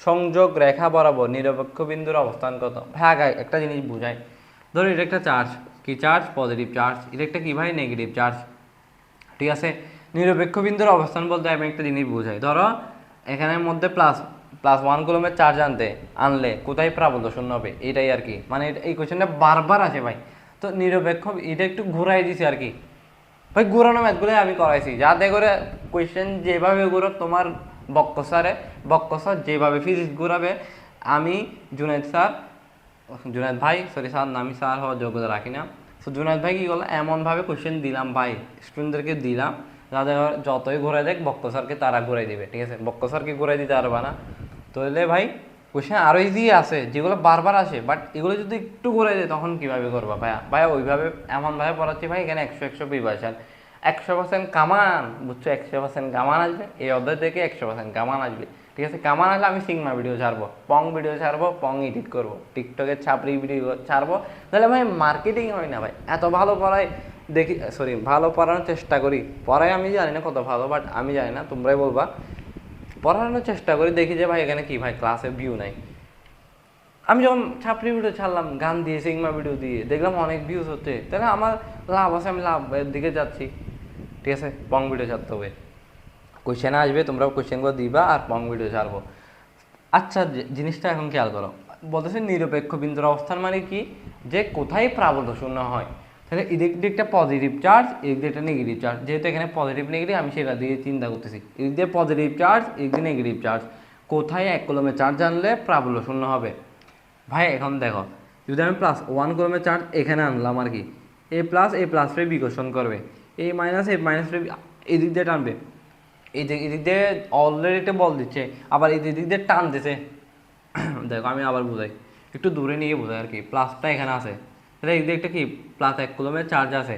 সংযোগ রেখা বরাবর নিরপেক্ষ বিন্দুর অবস্থান কত। ভাই আগে একটা জিনিস বুঝাই, ধরো এটা একটা চার্জ, কি চার্জ, পজিটিভ চার্জ, এটা একটা কি ভাই, নেগেটিভ চার্জ, ঠিক আছে। নিরপেক্ষ বিন্দুর অবস্থান বলতে আমি একটা জিনিস বুঝাই, ধরো এখানের মধ্যে +1 কুলম্বের চার্জ আনলে কোথায় প্রাবল্য শূন্য হবে, এটাই আর কি, মানে এই কোয়েশ্চেনটা বারবার আসে ভাই, তো নিরপেক্ষ এটা একটু ঘুরাই দিছি আর কি ভাই, ঘুরানো ম্যাথগুলো আমি করাইছি যাতে করে কোয়েশ্চেন যেভাবে ঘুরো তোমার বক্ক স্যার যেভাবে ফিজিক্স ঘুরাবে, আমি জুনায়েদ ভাই সরি স্যার, আমি স্যার হওয়ার যোগ্যতা রাখি না, তো জুনায়েদ ভাই কী করলো, এমনভাবে কোয়েশ্চেন দিলাম ভাই স্টুডেন্টদেরকে দিলাম যাতে যতই ঘুরাই দেখ বক্ক স্যারকে তারা ঘুরাই দিবে, ঠিক আছে, বক্ক স্যারকে ঘুরাই দিতে পারবা না, তাহলে ভাই কোয়েশ্চেন আরও ইজি আছে যেগুলো বারবার আসে, বাট এগুলো যদি একটু ঘুরাই দেয় তখন কীভাবে করবা ভাইয়া ওইভাবে এমনভাবে পড়াচ্ছি ভাই, এখানে 100 প্রিপারেশান, 100% কামান, বুঝছো, 100% কামান আসবে এই অধ্যায় থেকে, 100% কামান আসবে, ঠিক আছে। কামান আসলে আমি সিগমা ভিডিও ছাড়বো, পং ভিডিও ছাড়বো, পং এডিট করবো, টিকটকের ছাপড়ি ভিডিও ছাড়বো, তাহলে ভাই মার্কেটিং হয় না ভাই, এত ভালো পড়াই দেখি, সরি ভালো পড়ানোর চেষ্টা করি, পড়াই আমি জানি না কত ভালো, বাট আমি জানি না, তোমরাই বলবা, পড়ানোর চেষ্টা করি, দেখি যে ভাই এখানে কি ভাই ক্লাসে ভিউ নাই, আমি যখন ছাপড়ি ভিডিও ছাড়লাম গান দিয়ে সিগমা ভিডিও দিয়ে দেখলাম অনেক ভিউজ হচ্ছে, তাহলে আমার লাভ আছে, আমি লাভের দিকে যাচ্ছি, ঠিক আছে। পং ভিডিও ছাড়তে হবে, কোয়েশ্চেন আসবে তোমরা কোয়েশ্চেনগুলো দিবা আর পং ভিডিও ছাড়বো। আচ্ছা জিনিসটা এখন খেয়াল করো, বলতেছে নিরপেক্ষ বিন্দুর অবস্থান মানে কি, যে কোথায় প্রাবল্য শূন্য হয়, তাহলে এদিক দিয়ে একটা পজিটিভ চার্জ, এদিক দিয়ে একটা নেগেটিভ চার্জ, যেহেতু এখানে পজিটিভ নেগেটিভ আমি সেটা দিয়ে চিন্তা করতেছি, এদিক দিয়ে পজিটিভ চার্জ এদিক দিয়ে নেগেটিভ চার্জ, কোথায় 1 কুলম্বের চার্জ আনলে প্রাবল্য শূন্য হবে। ভাই এখন দেখো, যদি আমি +1 কুলম্বের চার্জ এখানে আনলাম আর কি, এ প্লাসে বিকর্ষণ করবে, এ মাইনাসে এদিক দিয়ে টানবে, এদিক দিয়ে অলরেডি একটা বল দিচ্ছে, আবার এই দিক দিয়ে টান দিছে, দেখো আমি আবার বোঝাই, একটু দূরে নিয়ে বোঝাই আর কি, প্লাসটা এখানে আছে, তাহলে এই দিকে একটা কি +1 কুলম্বের চার্জ আছে,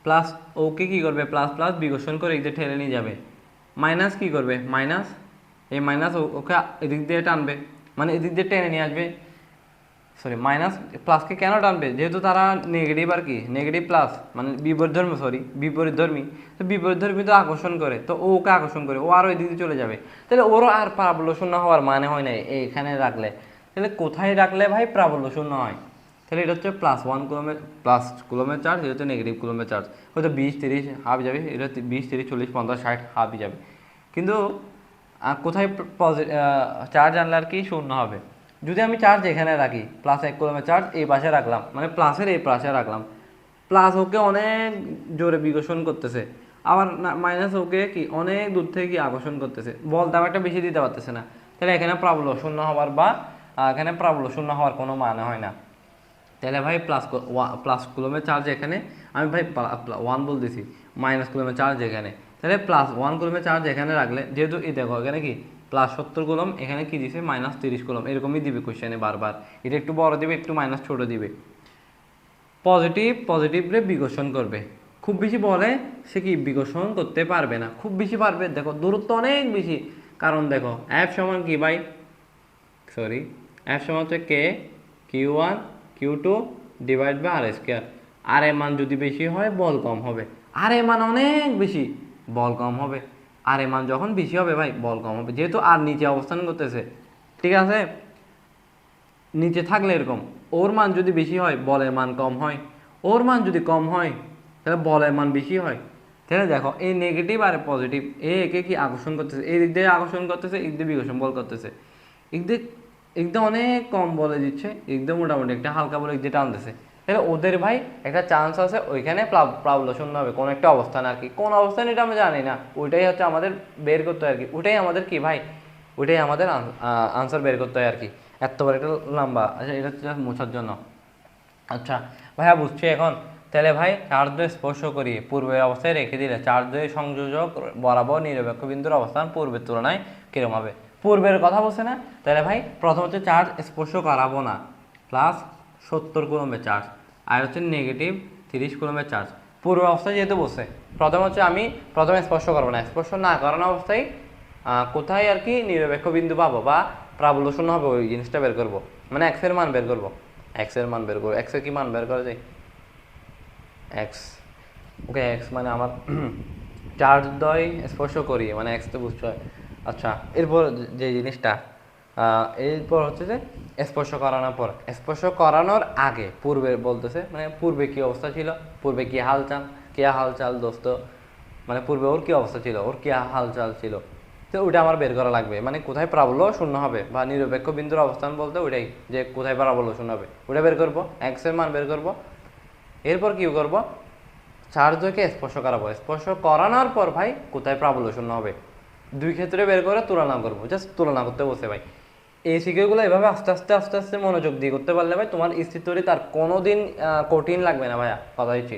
প্লাস ওকে কী করবে, প্লাস বিকর্ষণ করে এই দিকে ঠেলে নিয়ে যাবে, মাইনাস কী করবে, এই মাইনাস ওকে এদিক দিয়ে টানবে, মানে এদিক দিয়ে টেনে নিয়ে আসবে, সরি মাইনাস প্লাসকে কেন টানবে, যেহেতু তারা নেগেটিভ আর কি, নেগেটিভ প্লাস মানে বিপরীতধর্মী, তো বিপরীতধর্মী তো আকর্ষণ করে, তো ও ওকে আকর্ষণ করে, ও আরও এদিকে চলে যাবে, তাহলে ওরও আর প্রাবল্য শূন্য হওয়ার মানে হয় না এইখানে রাখলে, তাহলে কোথায় রাখলে ভাই প্রাবল্য শূন্য হয়, তাহলে এটা হচ্ছে +1 কুলম্বের চার্জ, এটা হচ্ছে নেগেটিভ কুলম্বের চার্জ, হয়তো 20-30 হাফ যাবে, এটা 20-30-40-50-60 হাফই যাবে, কিন্তু কোথায় চার্জ আনলে আর কি শূন্য হবে, যদি আমি চার্জ এখানে রাখি, +1 কুলম্বের চার্জ এই পাশে রাখলাম, মানে প্লাসের এই পাশে রাখলাম, প্লাস ওকে অনেক জোরে বিকর্ষণ করতেছে, আবার মাইনাস ওকে কি অনেক দূর থেকে কি আকর্ষণ করতেছে, বল দাম একটা বেশি দিতে পারতেছে না, তাহলে এখানে প্রাবল্য শূন্য হওয়ার কোনো মানে হয় না, তাহলে ভাই প্লাস কুলমের চার্জ এখানে, আমি ভাই 1 বলতেছি, মাইনাস কুলমের চার্জ এখানে, তাহলে +1 কুলমের চার্জ এখানে রাখলে, যেহেতু এই দেখো এখানে কি +70 কুলম, এখানে কি দিছে -30 কুলম, এরকমই দিবে কোশ্চেনে বারবার, এটা একটু বড় দিবে, একটু মাইনাস ছোট দিবে। পজিটিভরে বিকর্ষণ করবে, খুব বেশি বলে সে কি বিকর্ষণ করতে পারবে না, খুব বেশি পারবে দেখো দূরত্ব অনেক বেশি, কারণ দেখো F সমান কি ভাই, সরি, F সমান হচ্ছে K Q1 Q2 divide by R square. R এর মান যদি বেশি হয় বল কম হবে, আর এর মান অনেক বেশি বল কম হবে, আর এর মান যখন বেশি হবে ভাই বল কম হবে, যেহেতু আর নিচে অবস্থান করতেছে, ঠিক আছে, নিচে থাকলে এরকম, ওর মান যদি বেশি হয় বলের মান কম হয়, ওর মান যদি কম হয় তাহলে বলের মান বেশি হয়। তাহলে দেখো এই নেগেটিভ আর পজিটিভ একে কি আকর্ষণ করতেছে, এই দিক দিয়ে আকর্ষণ করতেছে, এই দিক দিয়ে বিকর্ষণ বল করতেছে, একদম অনেক কম বলে দিচ্ছে, একদম মোটামুটি একটা হালকা বলে যেটা আনতেছে, তাহলে ওদের ভাই একটা চান্স আছে ওইখানে প্রাবল্য শূন্য হবে কোনো একটা অবস্থান আর কি, কোন অবস্থান এটা আমরা জানি না, ওইটাই হচ্ছে আমাদের বের করতে হয় আর কি, ওইটাই আমাদের কি ভাই, ওইটাই আমাদের আনসার বের করতে হয় আর কি। এত বড় একটা লম্বা, আচ্ছা এটা হচ্ছে মোছার জন্য। আচ্ছা ভাইয়া বুঝছি এখন, তাহলে ভাই চার্জ দ্বয় স্পর্শ করি পূর্বের অবস্থায় রেখে দিলে চার্জ দ্বয়ের সংযোজক বরাবর নিরপেক্ষ বিন্দুর অবস্থান পূর্বের তুলনায় কিরকম হবে, পূর্বের কথা বলছে না, তাহলে ভাই প্রথম হচ্ছে চার্জ স্পর্শ করাবো না, +70 কুলম্বের চার্জ, আর হচ্ছে -30 কুলম্বের চার্জ, পূর্ব অবস্থায় যেহেতু বসে, প্রথম হচ্ছে আমি প্রথমে স্পর্শ করবো না, স্পর্শ না করানো অবস্থায় কোথায় আর কি নিরপেক্ষ বিন্দু পাবো বা প্রাবল্য শূন্য হবে ওই জিনিসটা বের করবো, মানে এক্স এর মান বের করবো, এক্স এর মান বের করবো, এক্স এর কি মান বের করা যায়, এক্স, ওকে এক্স মানে আমার চার্জ দ্বয় স্পর্শ করি মানে এক্স তো বুঝতে হয়। আচ্ছা এরপর যে জিনিসটা এরপর হচ্ছে যে স্পর্শ করানোর পর, স্পর্শ করানোর আগে পূর্বে বলতেছে, মানে পূর্বে কি অবস্থা ছিল, পূর্বে কি হালচাল, কে হালচাল দোস্ত, মানে পূর্বে ওর কি অবস্থা ছিল, ওর কি হালচাল ছিল, তো ওইটা আমার বের করা লাগবে, মানে কোথায় প্রাবল্য শূন্য হবে বা নিরপেক্ষ বিন্দুর অবস্থান বলতে ওইটাই, যে কোথায় প্রাবল্য শূন্য হবে ওটা বের করবো, এক্স এর মান বের করবো, এরপর কি করব, চার্জকে স্পর্শ করাবো, স্পর্শ করানোর পর ভাই কোথায় প্রাবল্য শূন্য হবে, দুই ক্ষেত্রে বের করে তুলনা করবো, জাস্ট তুলনা করতে বসে ভাই। এই সিকিউরগুলো এভাবে আস্তে আস্তে আস্তে আস্তে মনোযোগ দিয়ে করতে পারলে ভাই তোমার স্থির তৈরি তার কোনো দিন কঠিন লাগবে না ভাইয়া, কথা দিচ্ছি।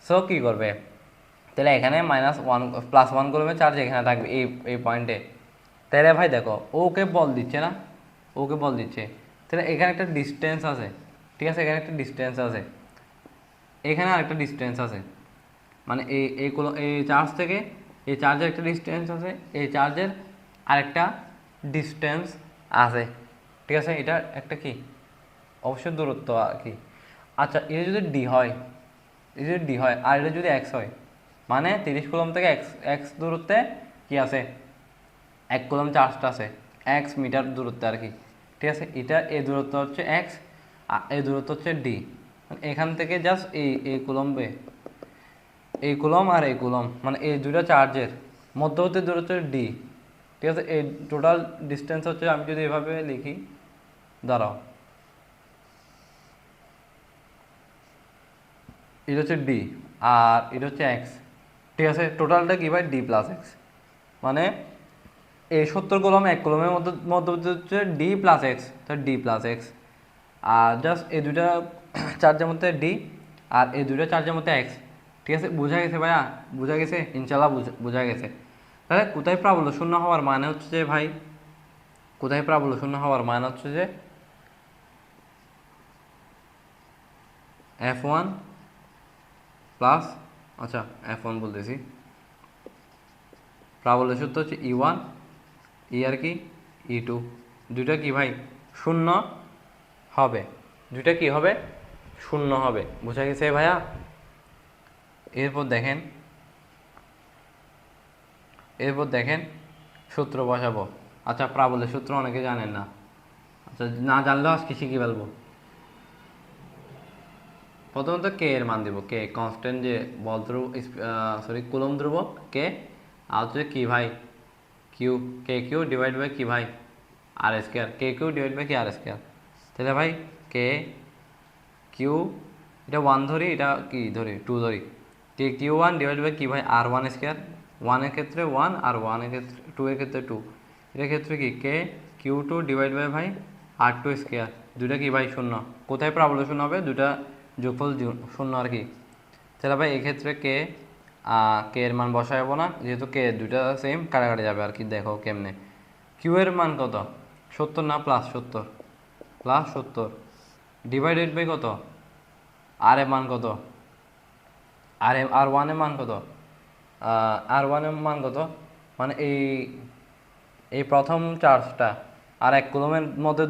সো কী করবে, তাহলে এখানে -1 +1 করবে চার্জ এখানে থাকবে এই এই পয়েন্টে, তাহলে ভাই দেখো ওকে বল দিচ্ছে না, ওকে বল দিচ্ছে, তাহলে এখানে একটা ডিস্টেন্স আছে, ঠিক আছে, এখানে একটা ডিস্টেন্স আছে, এখানে আরেকটা ডিস্টেন্স আছে, মানে এই চার্জ থেকে এই চার্জের একটা ডিস্টেন্স আছে, এই চার্জের আরেকটা ডিস্টেন্স আছে, ঠিক আছে, এটা একটা কি অবশ্যই দূরত্ব আর কি। আচ্ছা এটা যদি ডি হয়, এটা যদি ডি হয় আর এটা যদি এক্স হয়, মানে 30 কুলম থেকে এক্স এক্স দূরত্বে কি আছে, 1 কুলম চার্জটা আছে, এক্স মিটার দূরত্বে আর কি, ঠিক আছে, এটা এই দূরত্ব হচ্ছে এক্স আর এই দূরত্ব হচ্ছে ডি, এখান থেকে জাস্ট এই কুলম্বে এই কুলম আর এই কুলম, মানে এই দুইটা চার্জের মধ্যবর্তী দূরত্ব ডি, ঠিক আছে, এই টোটাল ডিস্টেন্স হচ্ছে, আমি যদি এভাবে লিখি, দাঁড়াও, এটা হচ্ছে ডি আর এটা হচ্ছে এক্স, ঠিক আছে, টোটালটা কি ভাই D+X, মানে এই 70 কুলম 1 কুলমের মধ্যবর্তী হচ্ছে D+X, তো D+X, আর জাস্ট এই দুইটা চার্জের মধ্যে ডি আর এই দুইটা চার্জের মধ্যে এক্স, ঠিক আছে, বোঝা গেছে ভাইয়া, বোঝা গেছে ইনশাল্লাহ, বোঝা গেছে। তাহলে কোথায় প্রাবল্য শূন্য হওয়ার মানে হচ্ছে যে ভাই, কোথায় প্রাবল্য শূন্য হওয়ার মানে হচ্ছে যে F1 প্লাস, আচ্ছা F1 বলতেছি, প্রাবল্য সূত্র হচ্ছে E1 ই আর কি E2, দুইটা কি ভাই শূন্য হবে, দুইটা কি হবে শূন্য হবে, বোঝা গেছে ভাইয়া। এরপর দেখেন সূত্র বসাবো, আচ্ছা প্রাবল্যের সূত্র অনেকে জানেন না, আচ্ছা না জানলেও আজকে শিখে ফেলবো। প্রথমত কে এর মান দিব, কে কনস্ট্যান্ট যে বল ধ্রুব, সরি কুলম ধ্রুবক কে, আর হচ্ছে কি ভাই Q, K Q divide by কি ভাই R square, K Q divide by কি আর স্কোয়ার, তাহলে ভাই কে কিউ, এটা 1 ধরি, এটা কি ধরি 2 ধরি, কে কিউ 1 ডিভাইড বাই কি ভাই R1 স্কোয়ার, 1 এর ক্ষেত্রে 1 আর 1 এর ক্ষেত্রে 2 এর ক্ষেত্রে 2, এর ক্ষেত্রে কি কে কিউ 2 ডিভাইড বাই ভাই R2 স্কোয়ার, দুইটা কি ভাই শূন্য, কোথায় প্রাবল্য শূন্য হবে, দুইটা যোগফল শূন্য আর কি। তাহলে ভাই এক্ষেত্রে কে কে এর মান বসাবো না, যেহেতু কে দুইটা সেম, কাটাকাটি যাবে আর কি। দেখো কেমনে, কিউ এর মান কত, 70 না, +70 ডিভাইডেড বাই কত, আর এর মান কত, আর ওয়ানের মান কত, আর ওয়ানের মান কত, মানে এই প্রথম চার্জটা আর 1 কুলমের মধ্যে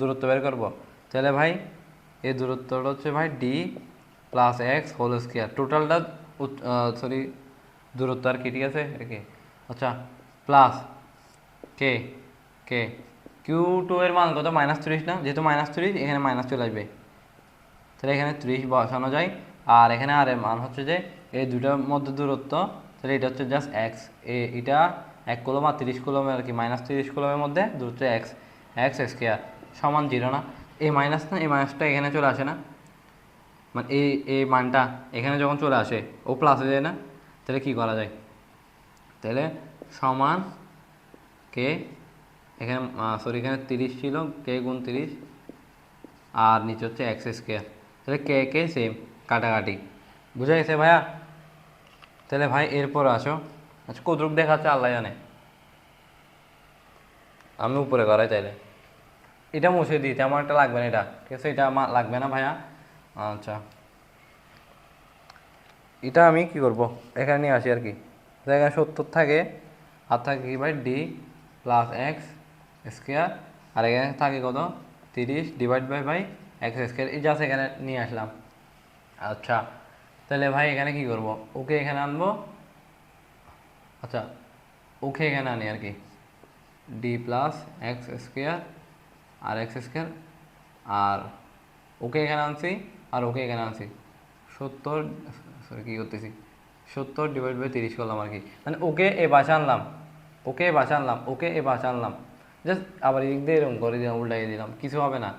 দূরত্ব বের করব। তাহলে ভাই এই দূরত্বটা হচ্ছে ভাই D plus X whole square, টোটালটা সরি দূরত্ব আর কি, ঠিক আছে এটা কি, আচ্ছা প্লাস কে কে Q2 এর মান কত, -30 না, যেহেতু -30 এখানে মাইনাস চলে আসবে, তাহলে এখানে 30 বসানো যায়। আর এখানে আর এর মান হচ্ছে যে এই দুটার মধ্যে দূরত্ব, তাহলে এটা হচ্ছে জাস্ট এক্স, এটা 1 কুলম আর 30 কুলমের আর কি, -30 কুলমের মধ্যে দূরত্ব এক্স, এক্স স্কোয়ার সমান 0 না, এই মাইনাস না, এই মাইনাসটা এখানে চলে আসে না, মানে এই মানটা এখানে যখন চলে আসে ও প্লাস হয়ে যায় না, তাহলে কি করা যায়, তাহলে সমান কে, এখানে সরি এখানে 30 ছিল, কে গুণ 30 আর নিচে হচ্ছে এক্স স্কোয়ার, তাহলে কে কে সেম, কাটাকাটি, বুঝা গেছে ভাইয়া। তাহলে ভাই এরপর আসো, আচ্ছা কতটুক দেখাচ্ছে আল্লাহ জানে, আমি উপরে করাই তাইলে, এটা মুছে দিই, তেমন একটা লাগবে না এটা, ঠিক আছে, এটা আমার লাগবে না ভাইয়া। আচ্ছা এটা আমি কি করব, এখানে নিয়ে আসি আর কি, এখানে 70 থাকে, আর থাকে কি ভাই ডি প্লাস এক্স স্কোয়ার, আর এখানে থাকে কত 30 ডিভাইড বাই ভাই এক্স স্কোয়ার, এই জাস্ট এখানে নিয়ে আসলাম। আচ্ছা তাহলে ভাই এখানে কি করব, ওকে এখানে আনবো, আচ্ছা ওকে এখানে আনি আর কি, ডি প্লাস এক্স স্কোয়ার আর এক্স স্কোয়ার, আর ওকে এখানে আনছি, আর ওকে এখানে আনছি 70, সরি কী করতেছি, 70 ডিভাইড বাই 30 করলাম আর কি, মানে ওকে এ বাসা আনলাম, ওকে এ বাসা আনলাম, ওকে এ বাসা আনলাম, জাস্ট আবার এদিক দিয়ে এরকম করে দিলাম, উল্টাই দিলাম, কিছু হবে না।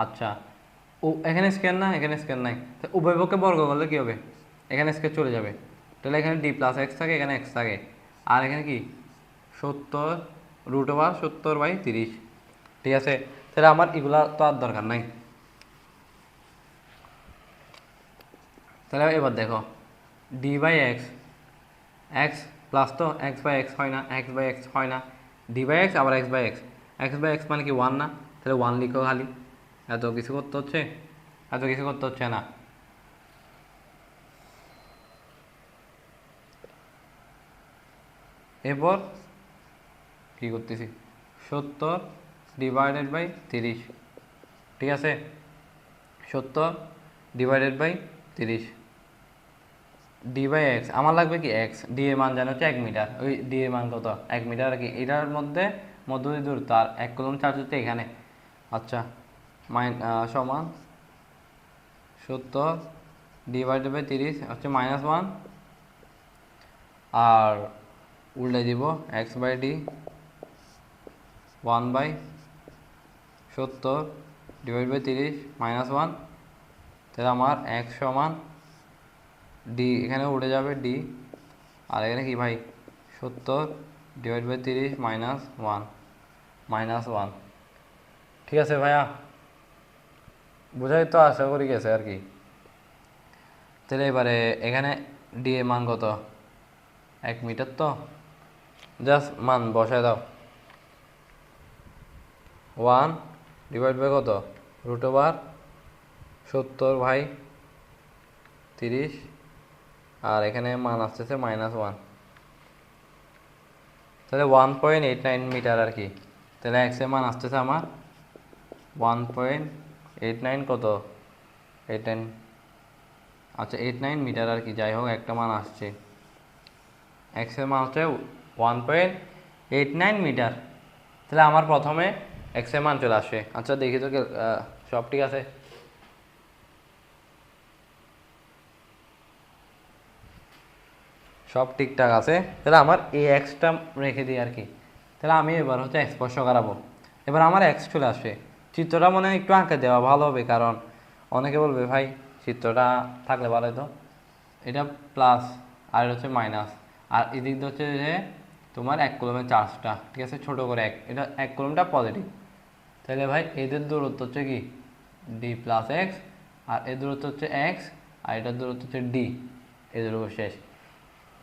আচ্ছা ও এখানে স্কোয়ার না, এখানে স্কোয়ার নাই, তো উভয় পক্ষে বর্গ করলে কী হবে, এখানে স্কোয়ার চলে যাবে, তাহলে এখানে ডি প্লাস এক্স থাকে, এখানে এক্স থাকে, আর এখানে কি 70√70/30, ঠিক আছে। তাহলে আমার এগুলা তো আর দরকার নাই। তাহলে এবার দেখো D by X, X plus তো এক্স বাই এক্স হয় না, এক্স বাই এক্স হয় না, ডি বাই এক্স আবার X by X, X by X মানে কি 1 না, তাহলে 1 লিখো খালি, এত কিছু করতে হচ্ছে, এত কিছু করতে হচ্ছে না। এরপর কী করতেছি, 70 ডিভাইডেড বাই 30, ঠিক আছে, 70 divided by 30, D by X আমার লাগবে কি এক্স, ডি এর মান জানো হচ্ছে 1 মিটার, ওই ডি এর মান কত 1 মিটার আর কি, এটার মধ্যে মধ্যবর্তী দূরত্ব, আর 1 কুলম চার্জ হচ্ছে এখানে। আচ্ছা সমান 70 ডিভাইডেড বাই 30 হচ্ছে -1, আর উল্টে দিব X by D 1/70 divide by 30 -1, তাহলে আমার এক্স সমান ডি, এখানে উঠে যাবে ডি, আর এখানে কি ভাই 70 ডিভাইড বাই 30 -1, ঠিক আছে ভাইয়া, বোঝাই তো আশা করি গেছে আর কি। তাহলে এবারে এখানে ডি এর মান কত, 1 মিটার, তো জাস্ট মান বসায় দাও, 1 ডিভাইড বাই কত √70/30, আর এখানে মান আসতেছে -1, তাহলে 1.89 মিটার আর কি, তাহলে এক্স এর মান আসতেছে আমার 1.89 কত 89, আচ্ছা 89 মিটার আর কি, যাই হোক একটা মান আসছে, এক্স এর মান হচ্ছে 1.89 মিটার, তাহলে আমার প্রথমে এক্স এর মান চলে আসে। আচ্ছা দেখি তো সব ঠিক আছে, সব ঠিকঠাক আছে, তাহলে আমার এই এক্সটা রেখে দিই আর কি। তাহলে আমি এবার হচ্ছে স্পর্শ করাবো, এবার আমার এক্স চলে আসে, চিত্রটা মনে হয় একটু আঁকে দেওয়া ভালো হবে, কারণ অনেকে বলবে ভাই চিত্রটা থাকলে ভালো হতো, এটা প্লাস আর এটা হচ্ছে মাইনাস, আর এদিক দিয়ে হচ্ছে যে তোমার 1 কুলমের চার্জটা, ঠিক আছে, ছোটো করে এটা 1 কুলমটা পজিটিভ, তাহলে ভাই এদের দূরত্ব হচ্ছে কি ডি প্লাস এক্স, আর এর দূরত্ব হচ্ছে এক্স, আর এটার দূরত্ব হচ্ছে ডি। এদের উপর শেষ।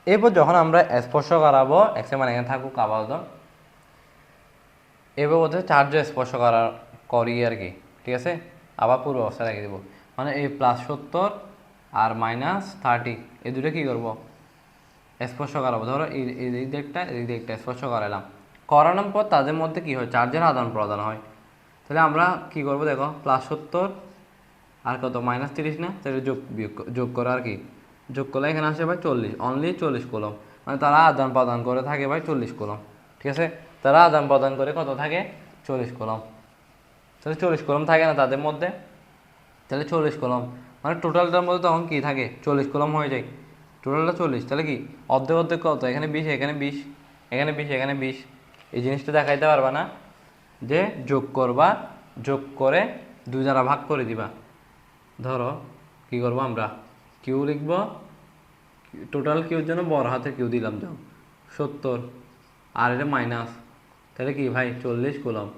এরপর যখন আমরা স্পর্শ করাবো এক্স এর মানে এখানে থাকুক আপাতত, এবার হচ্ছে চার্জ স্পর্শ করি আর কি, ঠিক আছে। আবার পুরো অবস্থা রেখে দেবো, মানে এই +70 আর -30 এই দুটো কী করবো স্পর্শ করাবো। ধরো এই দিকটা স্পর্শ করালাম, করানোর পর তাদের মধ্যে কী হয়, চার্জের আদান প্রদান হয়। তাহলে আমরা কী করবো দেখো, +70 আর কত -30 না, তাহলে যোগ করো আর কি, যোগ করলে এখানে আসে ভাই 40, অনলি 40 কুলম। মানে তারা আদান প্রদান করে থাকে ভাই 40 কুলম, ঠিক আছে। তারা আদান প্রদান করে কত থাকে 40 কুলম। তাহলে 40 কুলম থাকে না তাদের মধ্যে, তাহলে 40 কুলম মানে টোটালটার মধ্যে তখন কী থাকে 40 কুলম হয়ে যায়, টোটালটা 40। তাহলে কি অর্ধেক অর্ধেক কত, এখানে 20, এখানে 20, এখানে 20, এখানে 20। এই জিনিসটা দেখাইতে পারবা না যে যোগ করবা, যোগ করে 2 দ্বারা ভাগ করে দিবা। ধরো কি করবো আমরা, কিউ লিখব, টোটাল কিউর জন্য বড় হাতে কিউ দিলাম, যাও 70, আর এটা মাইনাস, তাহলে কি ভাই 40 কুলম।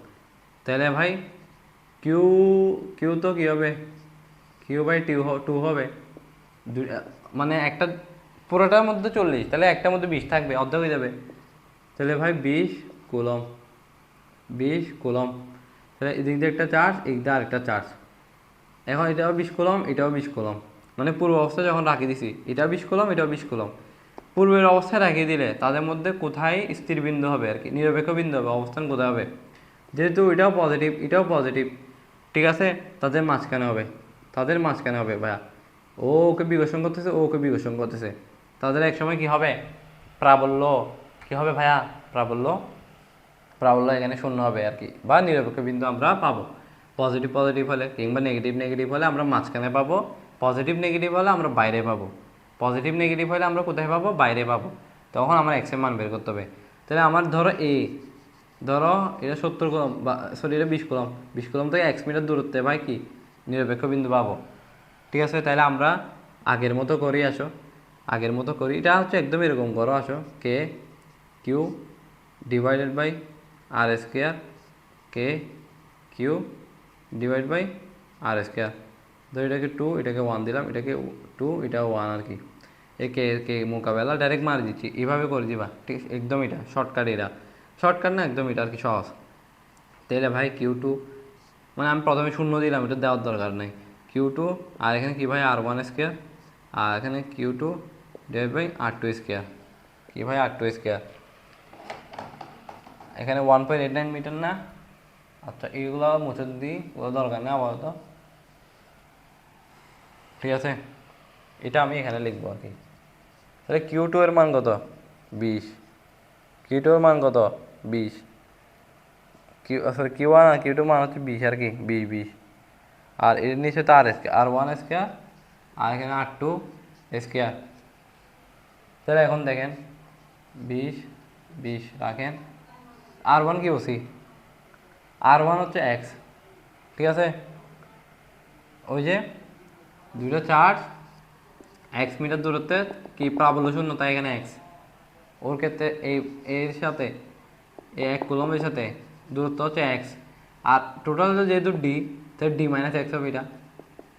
তাহলে ভাই কিউ কিউ তো কী হবে, কিউ বাই টু হবে, মানে একটা পুরোটার মধ্যে 40, তাহলে একটার মধ্যে 20 থাকবে, অর্ধেক হয়ে যাবে। তাহলে ভাই 20 কুলম, 20 কুলম। তাহলে এদিক দিয়ে একটা চার্জ, এদিক দিয়ে আরেকটা চার্জ। এখন এটাও 20 কুলম, এটাও 20 কুলম, মানে পূর্ব অবস্থায় যখন রাখি দিছি এটাও 20 কুলম, এটাও 20 কুলম। পূর্বের অবস্থায় রাখিয়ে দিলে তাদের মধ্যে কোথায় স্থির বিন্দু হবে আর কি, নিরপেক্ষ বিন্দু হবে, অবস্থান কোথায় হবে, যেহেতু এটাও পজিটিভ এটাও পজিটিভ, ঠিক আছে, তাদের মাঝখানে হবে, তাদের মাঝখানে হবে ভাইয়া। ও ওকে বিকর্ষণ করতেছে, ও ওকে বিকর্ষণ করতেছে, তাদের এক সময় কি হবে প্রাবল্য, কি হবে ভাইয়া প্রাবল্য, প্রাবল্য এখানে শূন্য হবে আর কি, বা নিরপেক্ষ বিন্দু আমরা পাবো। পজিটিভ পজিটিভ হলে কিংবা নেগেটিভ নেগেটিভ হলে আমরা মাঝখানে পাবো, পজিটিভ নেগেটিভ হলে আমরা বাইরে পাবো, পজিটিভ নেগেটিভ হলে আমরা কোথায় পাবো, বাইরে পাবো। তখন আমার এক্সের মান বের করতে হবে। তাহলে আমার ধরো ধরো এটা 70 কুলম, বা সরি এটা 20 কুলম, 20 কুলম থেকে 1 মিটার দূরত্বে ভাই কি নিরপেক্ষ বিন্দু পাবো, ঠিক আছে। তাহলে আমরা আগের মতো করি, আসো আগের মতো করি, এটা হচ্ছে একদম এরকম করো, আসো K Q divided by R square, K Q divide by R square. ধর এটাকে 2, এটাকে 1 দিলাম, এটাকে 2, এটা 1 আর কি। এ কে কে মোকাবেলা ডাইরেক্ট মারি দিচ্ছি, এইভাবে করে দিবা, ঠিক আছে, একদম এটা শর্টকাট, এটা শর্টকাট না একদম এটা আর কি সহজ। তাহলে ভাই Q2, মানে আমি প্রথমে শূন্য দিলাম, এটা দেওয়ার দরকার নেই, Q2, আর এখানে কি ভাই R1 স্কোয়ার, আর এখানে Q2 divide by R2 square, কি ভাই R2 স্কোয়ার। এখানে 1.89 মিটার না, আচ্ছা এইগুলো মুছে দিই, ওগুলো দরকার নেই আপাতত, ঠিক আছে। এটা আমি এখানে লিখবো আর কি। তাহলে Q2 এর মান কত 20, Q2 এর মান কত 20, Q1 আর Q2 মান হচ্ছে 20 আর কি, 20 আর এর নিচে তো R1 স্কোয়ার, আর এখানে R2 স্কোয়ার। তাহলে এখন দেখেন 20 20 রাখেন, R1 কি বলছি, R1 হচ্ছে এক্স, ঠিক আছে। ওই যে দুইটা চার্জ এক্স মিটার দূরত্বে কি প্রাবল্য শূন্য, তাই এখানে এক্স, ওর ক্ষেত্রে এর সাথে এই 1 কুলমের সাথে দূরত্ব হচ্ছে এক্স, আর টোটাল যেহেতু ডি, তাহলে ডি মাইনাস এক্স হবে, এটা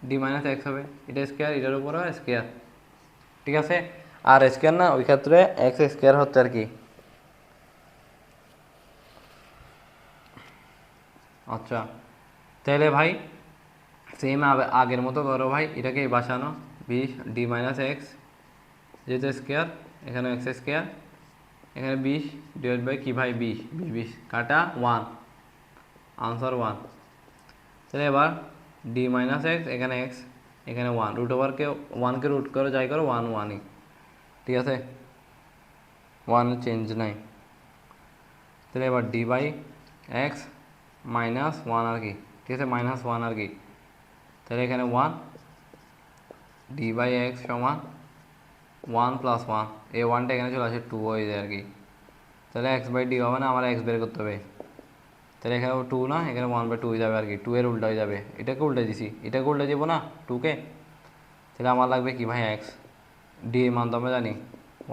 ডি মাইনাস এক্স হবে, এটা স্কোয়ার, এটার উপরে স্কোয়ার, ঠিক আছে। আর স্কোয়ার না, ওই ক্ষেত্রে এক্স স্কোয়ার হচ্ছে আর কি। আচ্ছা তাহলে ভাই সেম আগের মতো করো ভাই, এটাকে বসানো 20 ডি মাইনাস এক্স, যেহেতু স্কোয়ার এখানে এক্স স্কোয়ার, এখানে 20 ডিভাইড বাই কি ভাই 20 20 20 কাটা 1, আনসার 1। তাহলে এবার ডি মাইনাস এক্স, এখানে এক্স, এখানে 1, রুট ওভারকে 1কে রুট করে যাই করো 1 1ই, ঠিক আছে, 1 চেঞ্জ নাই। তাহলে এবার ডি বাই এক্স মাইনাস 1 আর কি, ঠিক আছে, -1 আর কি। তাহলে এখানে 1, ডি বাই এক্স সমান 1 + 1, এই 1টা এখানে চলে আসে 2 হয়ে যায় আর কি। তাহলে এক্স বাই ডি হবে না, আমার এক্স বের করতে হবে, তাহলে এখানে 2 না, এখানে 1/2 হয়ে যাবে আর কি, 2 এর উল্টা হয়ে যাবে, এটাকে উল্টে দিছি, এটাকে উল্টে যাবো না 2কে। তাহলে আমার লাগবে কি ভাই এক্স, ডি এর মান তো আমরা জানি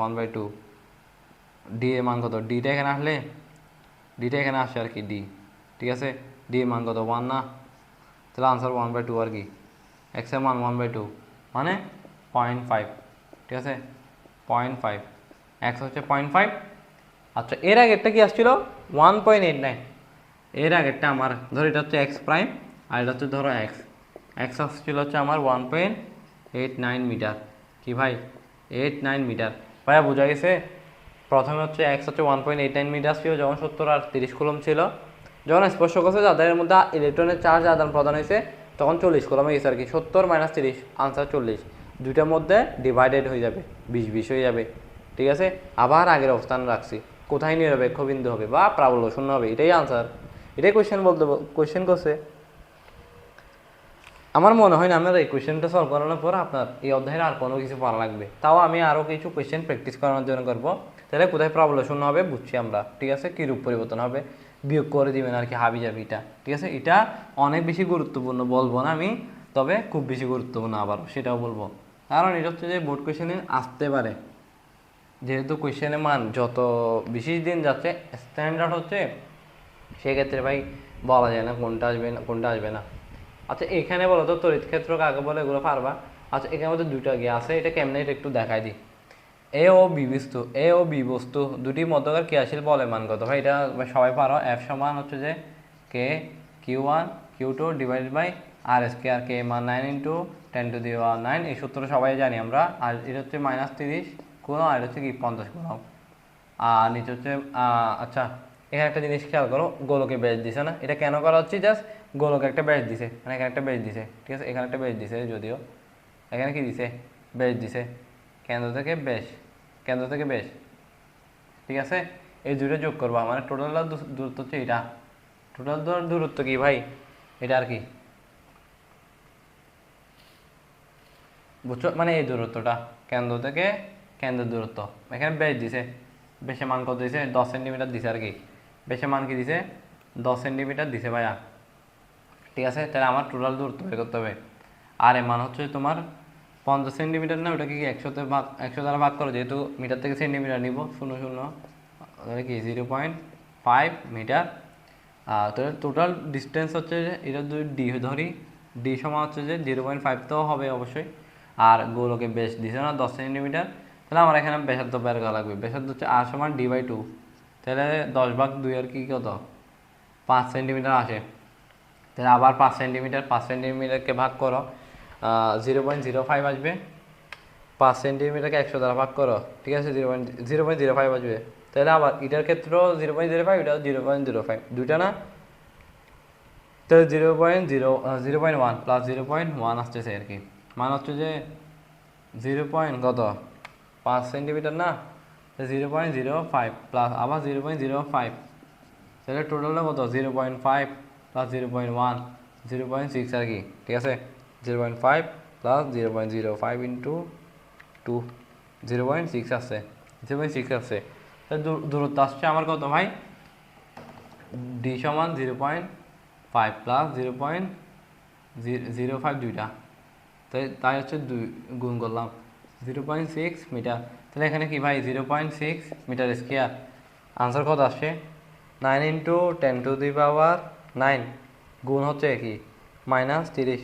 1/2, ডি এর মান কত, ডিটা এখানে আসলে, ডিটা এখানে আসে আর কি, ডি ঠিক আছে, ডি মান কত 1 না, তাহলে আনসার 1/2 আর কি, এক্স এর মান 1/2 মানে 0.5, ঠিক আছে 0.5, এক্স হচ্ছে 0.5। আচ্ছা এর আগেরটা কি আসছিল 1.89, এর আগেরটা আমার ধরো এটা হচ্ছে এক্স প্রাইম আর এটা হচ্ছে ধরো এক্স, এক্স আসছিল হচ্ছে আমার 1.89 মিটার, কি ভাই 89 মিটার, ভাইয়া বোঝা গেছে। প্রথমে হচ্ছে এক্স হচ্ছে 1.89 মিটার ছিল যখন 70 আর 30 কুলম ছিল, যখন স্পর্শ করছে যাদের মধ্যে ইলেকট্রনের চার্জ আদান প্রদান হয়েছে তখন 40 কুলমে গেছে আর কি, 70 - 30 আনসার 40, দুইটার মধ্যে ডিভাইডেড হয়ে যাবে 20 হয়ে যাবে, ঠিক আছে। আবার আগের অবস্থান রাখছি, কোথায় নিরপেক্ষ বিন্দু হবে বা প্রাবল্য শূন্য হবে, এটাই আনসার, এটাই কোয়েশ্চেন বলতে কোয়েশ্চেন করছে। আমার মনে হয় না আপনার এই কোয়েশ্চেনটা সলভ করানোর পর আপনার এই অধ্যায়ের আর কোনো কিছু পড়া লাগবে, তাও আমি আরও কিছু কোয়েশ্চেন প্র্যাকটিস করানোর জন্য করবো, তাহলে কোথায় প্রাবল্য শূন্য হবে বুঝছি আমরা, ঠিক আছে, কী রূপ পরিবর্তন হবে বিয়োগ করে দিবেন আর কি হাবি জাবিটা, ঠিক আছে। এটা অনেক বেশি গুরুত্বপূর্ণ বলবো না আমি, তবে খুব বেশি গুরুত্বপূর্ণ আবার সেটাও বলবো, কারণ এটা হচ্ছে যে বোর্ড কোয়েশ্চেনে আসতে পারে, যেহেতু কোয়েশ্চেনের মান যত বেশি দিন যাচ্ছে স্ট্যান্ডার্ড হচ্ছে, সেক্ষেত্রে ভাই বলা যায় না কোনটা আসবে না কোনটা আসবে না। আচ্ছা এখানে বলো তো তড়িৎ ক্ষেত্র কাকে বলে, এগুলো পারবা? আচ্ছা এখানে মধ্যে দুইটা গিয়ে আছে, এটা কেমনে এটা একটু দেখাই দিই। এ ও বি বস্তু দুটি মধ্যকার ক্রিয়াশীল বলের মান কত? ভাই এটা সবাই পারো, এফ সমান হচ্ছে যে K Q1 Q2 divided by R square, K মান 9 × 10⁻⁹, এই সূত্র সবাই জানি আমরা। আর এটা হচ্ছে -30 কোণ আর এটা হচ্ছে কি 50 কোণ, আর নিচে হচ্ছে আচ্ছা এখানে একটা জিনিস খেয়াল করো, গোলকে ব্যাস দিছে না, এটা কেন করা হচ্ছে, জাস্ট গোলকে একটা ব্যাস দিছে, মানে এখানে একটা ব্যাস দিছে, ঠিক আছে, এখানে একটা ব্যাস দিছে, যদিও এখানে কি দিছে ব্যাস দিছে, কেন্দ্র থেকে ব্যাস, কেন্দ্র থেকে ব্যাস, ঠিক আছে, এই দুটো যোগ করবা মানে টোটাল দূরত্ব হচ্ছে এটা, টোটাল দূরত্ব কি ভাই এটা আর কি, বুঝছো, মানে এই দূরত্বটা কেন্দ্র থেকে কেন্দ্রের দূরত্ব, এখানে ব্যাস দিছে, বেশি মান কত দিছে 10 সেন্টিমিটার দিছে আর কি, বেশি মান কি দিছে 10 সেন্টিমিটার দিছে ভাইয়া, ঠিক আছে। তাহলে আমার টোটাল দূরত্ব বের করতে হবে, আর এর মান হচ্ছে তোমার 50 সেন্টিমিটার না, ওটাকে কি 100 দ্বারা ভাগ করো, যেহেতু মিটার থেকে সেন্টিমিটার নিব, 0 তাহলে কি 0.5 মিটার, তাহলে টোটাল ডিস্টেন্স হচ্ছে যে এটা যদি ডি ধরি, ডি সমান হচ্ছে যে 0.5 তো হবে অবশ্যই, আর গোলকে বেশ দিছে না 10 সেন্টিমিটার, তাহলে আমার এখানে ব্যাসার্ধ বের করা লাগবে, ব্যাসার্ধ হচ্ছে আর সমান d/2, তাহলে 10/2 আর কি কত 5 সেন্টিমিটার আসে, তাহলে আবার 5 সেন্টিমিটার, 5 সেন্টিমিটারকে ভাগ করো 0.05 আসবে, 5 সেন্টিমিটারকে 100 দ্বারা ভাগ করো, ঠিক আছে 0.05 আসবে, তাহলে আবার এটার ক্ষেত্রেও 0.05, এটাও 0.05, দুইটা না, তাহলে 0.1 প্লাস 0.1 আসতেছে আর কি, মানে হচ্ছে যে 0. কত 5 সেন্টিমিটার না, 0.05 প্লাস আবার 0.05, তাহলে টোটালটা কত 0.5 প্লাস 0.1 0.6 আর কি, ঠিক আছে 0.5 প্লাস 0.05 ইন্টু 2 0.6 আসছে, 0.6 আসছে, তাহলে দূরত্ব আসছে আমার কত ভাই, ডি সমান 0.5 প্লাস 0.05 দুইটা, তাই হচ্ছে 2 গুণ করলাম 0.6 মিটার, তাহলে এখানে কি ভাই 0.6 মিটার স্কোয়ার, আনসার কত আসছে 9 × 10⁻⁹ গুণ হচ্ছে কি -30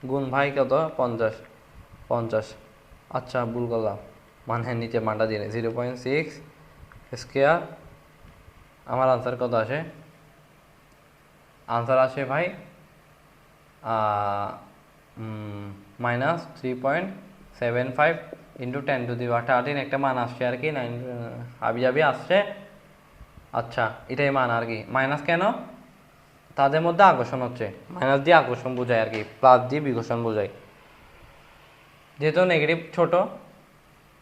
গুণ ভাই কত 50, আচ্ছা ভুল করলাম, মানে নিচে মানটা দিয়ে 0.6 স্কোয়ার, আমার আনসার কত আসে, আনসার আসে ভাই -3.75 × 10⁻13 একটা মান আসছে আর কি, 9 হাবি আসছে, আচ্ছা এটাই মান আর কি, মাইনাস কেন, তাদের মধ্যে আকর্ষণ হচ্ছে, মাইনাস দিয়ে আকর্ষণ বোঝায় আর কি, প্লাস দিয়ে বিকর্ষণ বোঝায়, যেহেতু নেগেটিভ ছোট,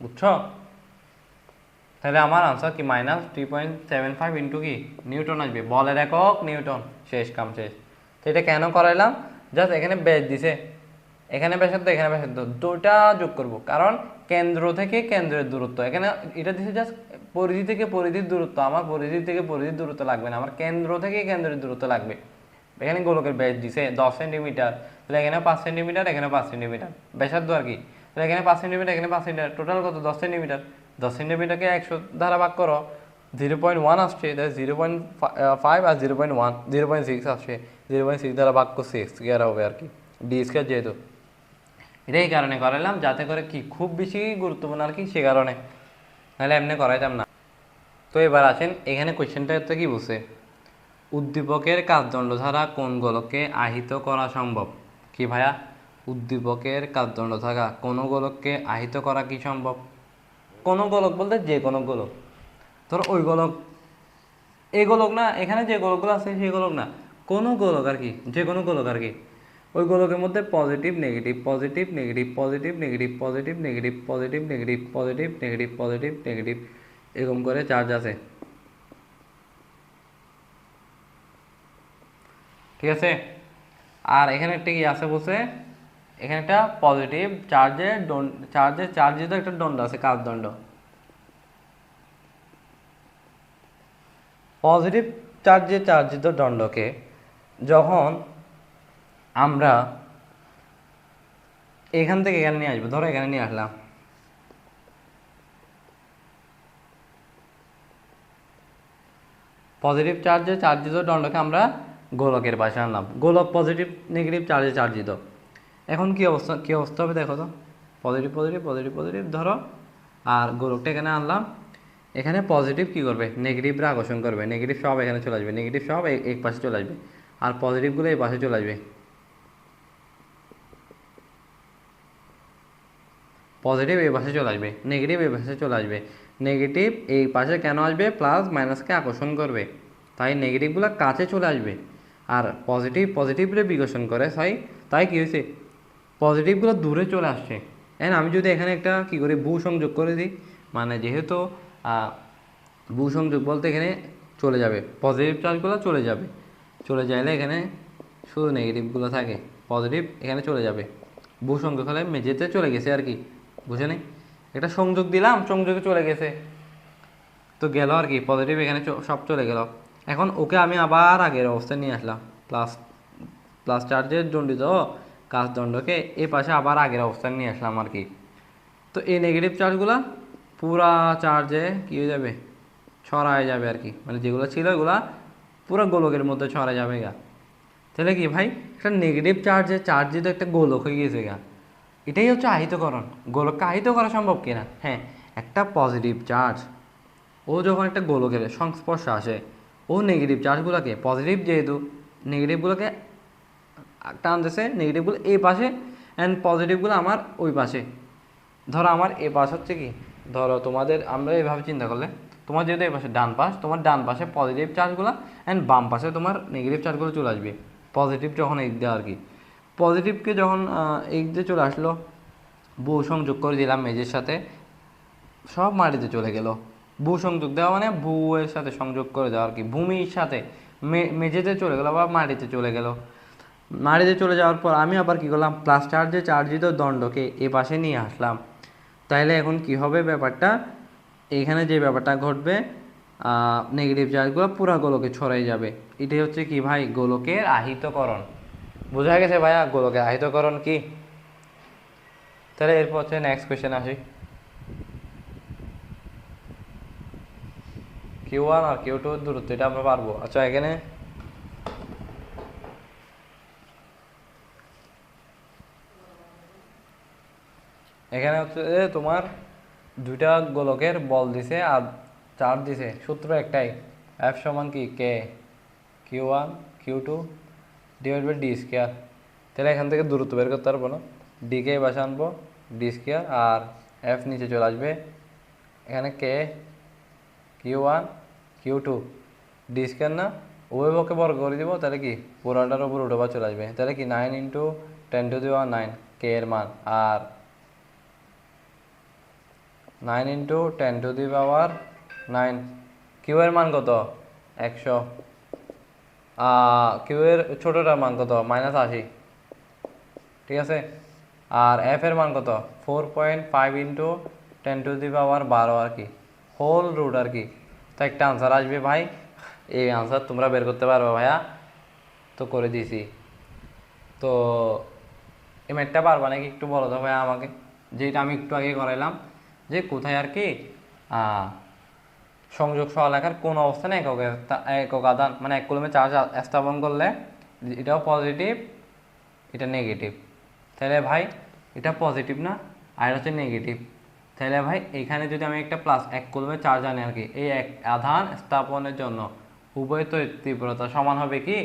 বুঝছো, তাহলে আমার আনসার কি -3.75 ইন্টু কি নিউটন আসবে, বলের একক নিউটন, শেষ কাম শেষ। তো এটা কেন করাইলাম, জাস্ট এখানে ব্যাস দিছে, এখানে ব্যাসার্ধ এখানে ব্যাসার্ধ দুটা যোগ করব, কারণ কেন্দ্র থেকে কেন্দ্রের দূরত্ব, এখানে এটা দিছে জাস্ট পরিধি থেকে পরিধির দূরত্ব, আমার পরিধি থেকে পরিধির দূরত্ব লাগবে না, আমার কেন্দ্র থেকে কেন্দ্রের দূরত্ব লাগবে, এখানে গোলকের ব্যাস দিছে 10 সেন্টিমিটার, তাহলে এখানে 5 সেন্টিমিটার, এখানে 5 সেন্টিমিটার ব্যাসার্ধ আর কি, তাহলে এখানে 5 সেন্টিমিটার, এখানে 5 সেন্টিমিটার, টোটাল কত 10 সেন্টিমিটার, 10 সেন্টিমিটারকে 100 দ্বারা ভাগ করো, 0.1 আসছে, 0.5 আর 0.1, 0.6 আসছে, 0.6 দ্বারা ভাগ করছি স্কোয়ার হবে আর কি, ডি স্কোয়ার যেহেতু। এটাই কারণে করাইলাম, যাতে করে কি খুব বেশি গুরুত্বপূর্ণ আর কি, সে কারণে, নাহলে এমনি করাইতাম না। তো এবার আসেন এখানে কোয়েশ্চেনটা তো কি বলছে, উদ্দীপকের কাজদণ্ড ছাড়া কোন গোলককে আহিত করা সম্ভব? কি ভাইয়া, উদ্দীপকের কাজদণ্ড থাকা কোন গোলককে আহিত করা কি সম্ভব? কোন গোলক বলতে যে কোনো গোলক, ধরো ওই গোলক, এই গোলক না, এখানে যে গোলকগুলো আছে সেই গোলক না, কোনো গোলক আর কি, যে কোনো গোলক আর কি, ওই গোলকের মধ্যে positive negative positive negative positive negative positive negative positive negative positive negative positive negative এরকম করে চার্জ আছে, ঠিক আছে। আর এখানে একটা কি আছে বলছে, এখানে একটা পজিটিভ চার্জের একটা দণ্ড আছে, কাজদণ্ড। পজিটিভ চার্জিত দণ্ডকে যখন আমরা এখান থেকে এখানে নিয়ে আসবো, ধরো এখানে নিয়ে আসলাম, পজিটিভ চার্জিত দণ্ডকে আমরা গোলকের পাশে আনলাম, গোলক পজিটিভ নেগেটিভ চার্জিত। এখন কি অবস্থা হবে দেখো তো, পজিটিভ পজিটিভ পজিটিভ পজিটিভ ধরো, আর গোলকটা এখানে আনলাম, এখানে পজিটিভ কি করবে, নেগেটিভরা আকর্ষণ করবে, নেগেটিভ সব এখানে চলে আসবে, নেগেটিভ সব এই পাশে চলে আসবে, আর পজিটিভগুলো এই পাশে চলে আসবে, পজিটিভ এই পাশে চলে আসবে, নেগেটিভ এই পাশে চলে আসবে। নেগেটিভ এই পাশে কেন আসবে, প্লাস মাইনাসকে আকর্ষণ করবে, তাই নেগেটিভগুলো কাছে চলে আসবে, আর পজিটিভরে বিকর্ষণ করে, তাই কী হয়েছে, পজিটিভগুলো দূরে চলে আসছে। এন্ড আমি যদি এখানে একটা কী করি, ভূ সংযোগ করে দিই, মানে যেহেতু ভূ সংযোগ বলতে এখানে চলে যাবে, পজিটিভ চার্জগুলো চলে যাইলে এখানে শুধু নেগেটিভগুলো থাকে, পজিটিভ এখানে চলে যাবে, ভূ সংযোগ হলে মেঝেতে চলে গেছে আর কি, বুঝে নেই, একটা সংযোগ দিলাম, সংযোগে চলে গেছে, তো গেল আর কি, পজিটিভ এখানে সব চলে গেল। এখন ওকে আমি আবার আগের অবস্থায় নিয়ে আসলাম, প্লাস প্লাস চার্জের দণ্ডিত কাজদণ্ডকে এ পাশে আবার আগের অবস্থায় নিয়ে আসলাম আর কি। তো এই নেগেটিভ চার্জগুলো পুরা চার্জে কী হয়ে যাবে, ছড়ায় যাবে আর কি, মানে যেগুলো ছিল এগুলা পুরো গোলকের মধ্যে ছড়ায় যাবে গা। তাহলে কি ভাই, একটা নেগেটিভ চার্জিত একটা গোলক হয়ে গেছে গা, এটাই হচ্ছে আহিতকরণ। গোলককে আহিত করা সম্ভব কিনা, হ্যাঁ, একটা পজিটিভ চার্জ ও যখন একটা গোলকের সংস্পর্শে আসে, ও নেগেটিভ চার্জগুলোকে, পজিটিভ যেহেতু, নেগেটিভগুলোকে টানতেছে, নেগেটিভগুলো এই পাশে অ্যান্ড পজিটিভগুলো আমার ওই পাশে। ধরো আমার এ পাশ হচ্ছে কি, ধরো আমরা এইভাবে চিন্তা করলে, তোমার যেহেতু এই পাশে ডান পাশ, তোমার ডান পাশে পজিটিভ চার্জগুলো অ্যান্ড বাম পাশে তোমার নেগেটিভ চার্জগুলো চলে আসবে, পজিটিভ যখন এই দিয়ে আর কি, পজিটিভকে যখন এই দিয়ে চলে আসলো, বউ সংযোগ করে দিলাম মেঝের সাথে, সব মাটিতে চলে গেল। ভূ সংযোগ দেওয়া মানে ভূয়ের সাথে সংযোগ করে দেওয়া আর কি, ভূমির সাথে মেঝেতে চলে গেল বা মাটিতে চলে গেল। মাটিতে চলে যাওয়ার পর আমি আবার কি করলাম, প্লাস চার্জিত দণ্ডকে এ পাশে নিয়ে আসলাম। তাইলে এখন কি হবে ব্যাপারটা, এখানে যে ব্যাপারটা ঘটবে, নেগেটিভ চার্জগুলো পুরো গোলকে ছড়াই যাবে। এটাই হচ্ছে কি ভাই, গোলকের আহিতকরণ। বোঝা গেছে ভাইয়া গোলকের আহিতকরণ কি? তাহলে এরপর হচ্ছে নেক্সট কোয়েশ্চেন আসি। Q1 আর Q2 দূরত্ব এটা আমরা পারবো। আচ্ছা এখানে হচ্ছে তোমার দুইটা গোলকের বল দিছে আর চার্জ দিছে, সূত্র একটাই, F সমান কি K, Q1 Q2 divide by D square. তাহলে এখান থেকে দূরত্ব বের করতে পারবো না, ডিকে বাসা আনবো, ডি স্কোয়ার, আর এফ নিচে চলে আসবে, এখানে কে Q1 Q2 ডি স্কোয়ার না, উভয় পক্ষে বর্গ করে দিব, তাহলে কি পুরাটার উপর উঠোবা চলে আসবে, তাহলে কি 9 × 10⁻৯ কে এর মান, আর 9 × 10⁻৯ কিউ এর মান কত, 100, কিউ এর ছোটোটার মান কত, -80, ঠিক আছে। আর এফ এর মান কত, 4.5 × 10⁻12 আর কি, হোল রুট আর কি। তো একটা আনসার আসবে ভাই, এই আনসার তোমরা বের করতে পারবে ভাইয়া, তো করে দিছি। তো এই ম্যাথটা পারবা নাকি একটু বলো তো ভাইয়া আমাকে, যেটা আমি একটু আগে করাইলাম, যে কোথায় আর কি সংযোগ সরলরেখার কোন অবস্থানে একক আধান মানে এক কুলম্বে চার্জ স্থাপন করলে এটাও পজিটিভ, এটা নেগেটিভ। তাহলে ভাই এটা পজিটিভ না, আর এটা হচ্ছে নেগেটিভ। তাহলে ভাই এখানে যদি আমি একটা প্লাস এক কুলম্বে চার্জ আনি আর কি, এই এক আধান স্থাপনের জন্য উভয় তড়িৎ তীব্রতা সমান হবে কি?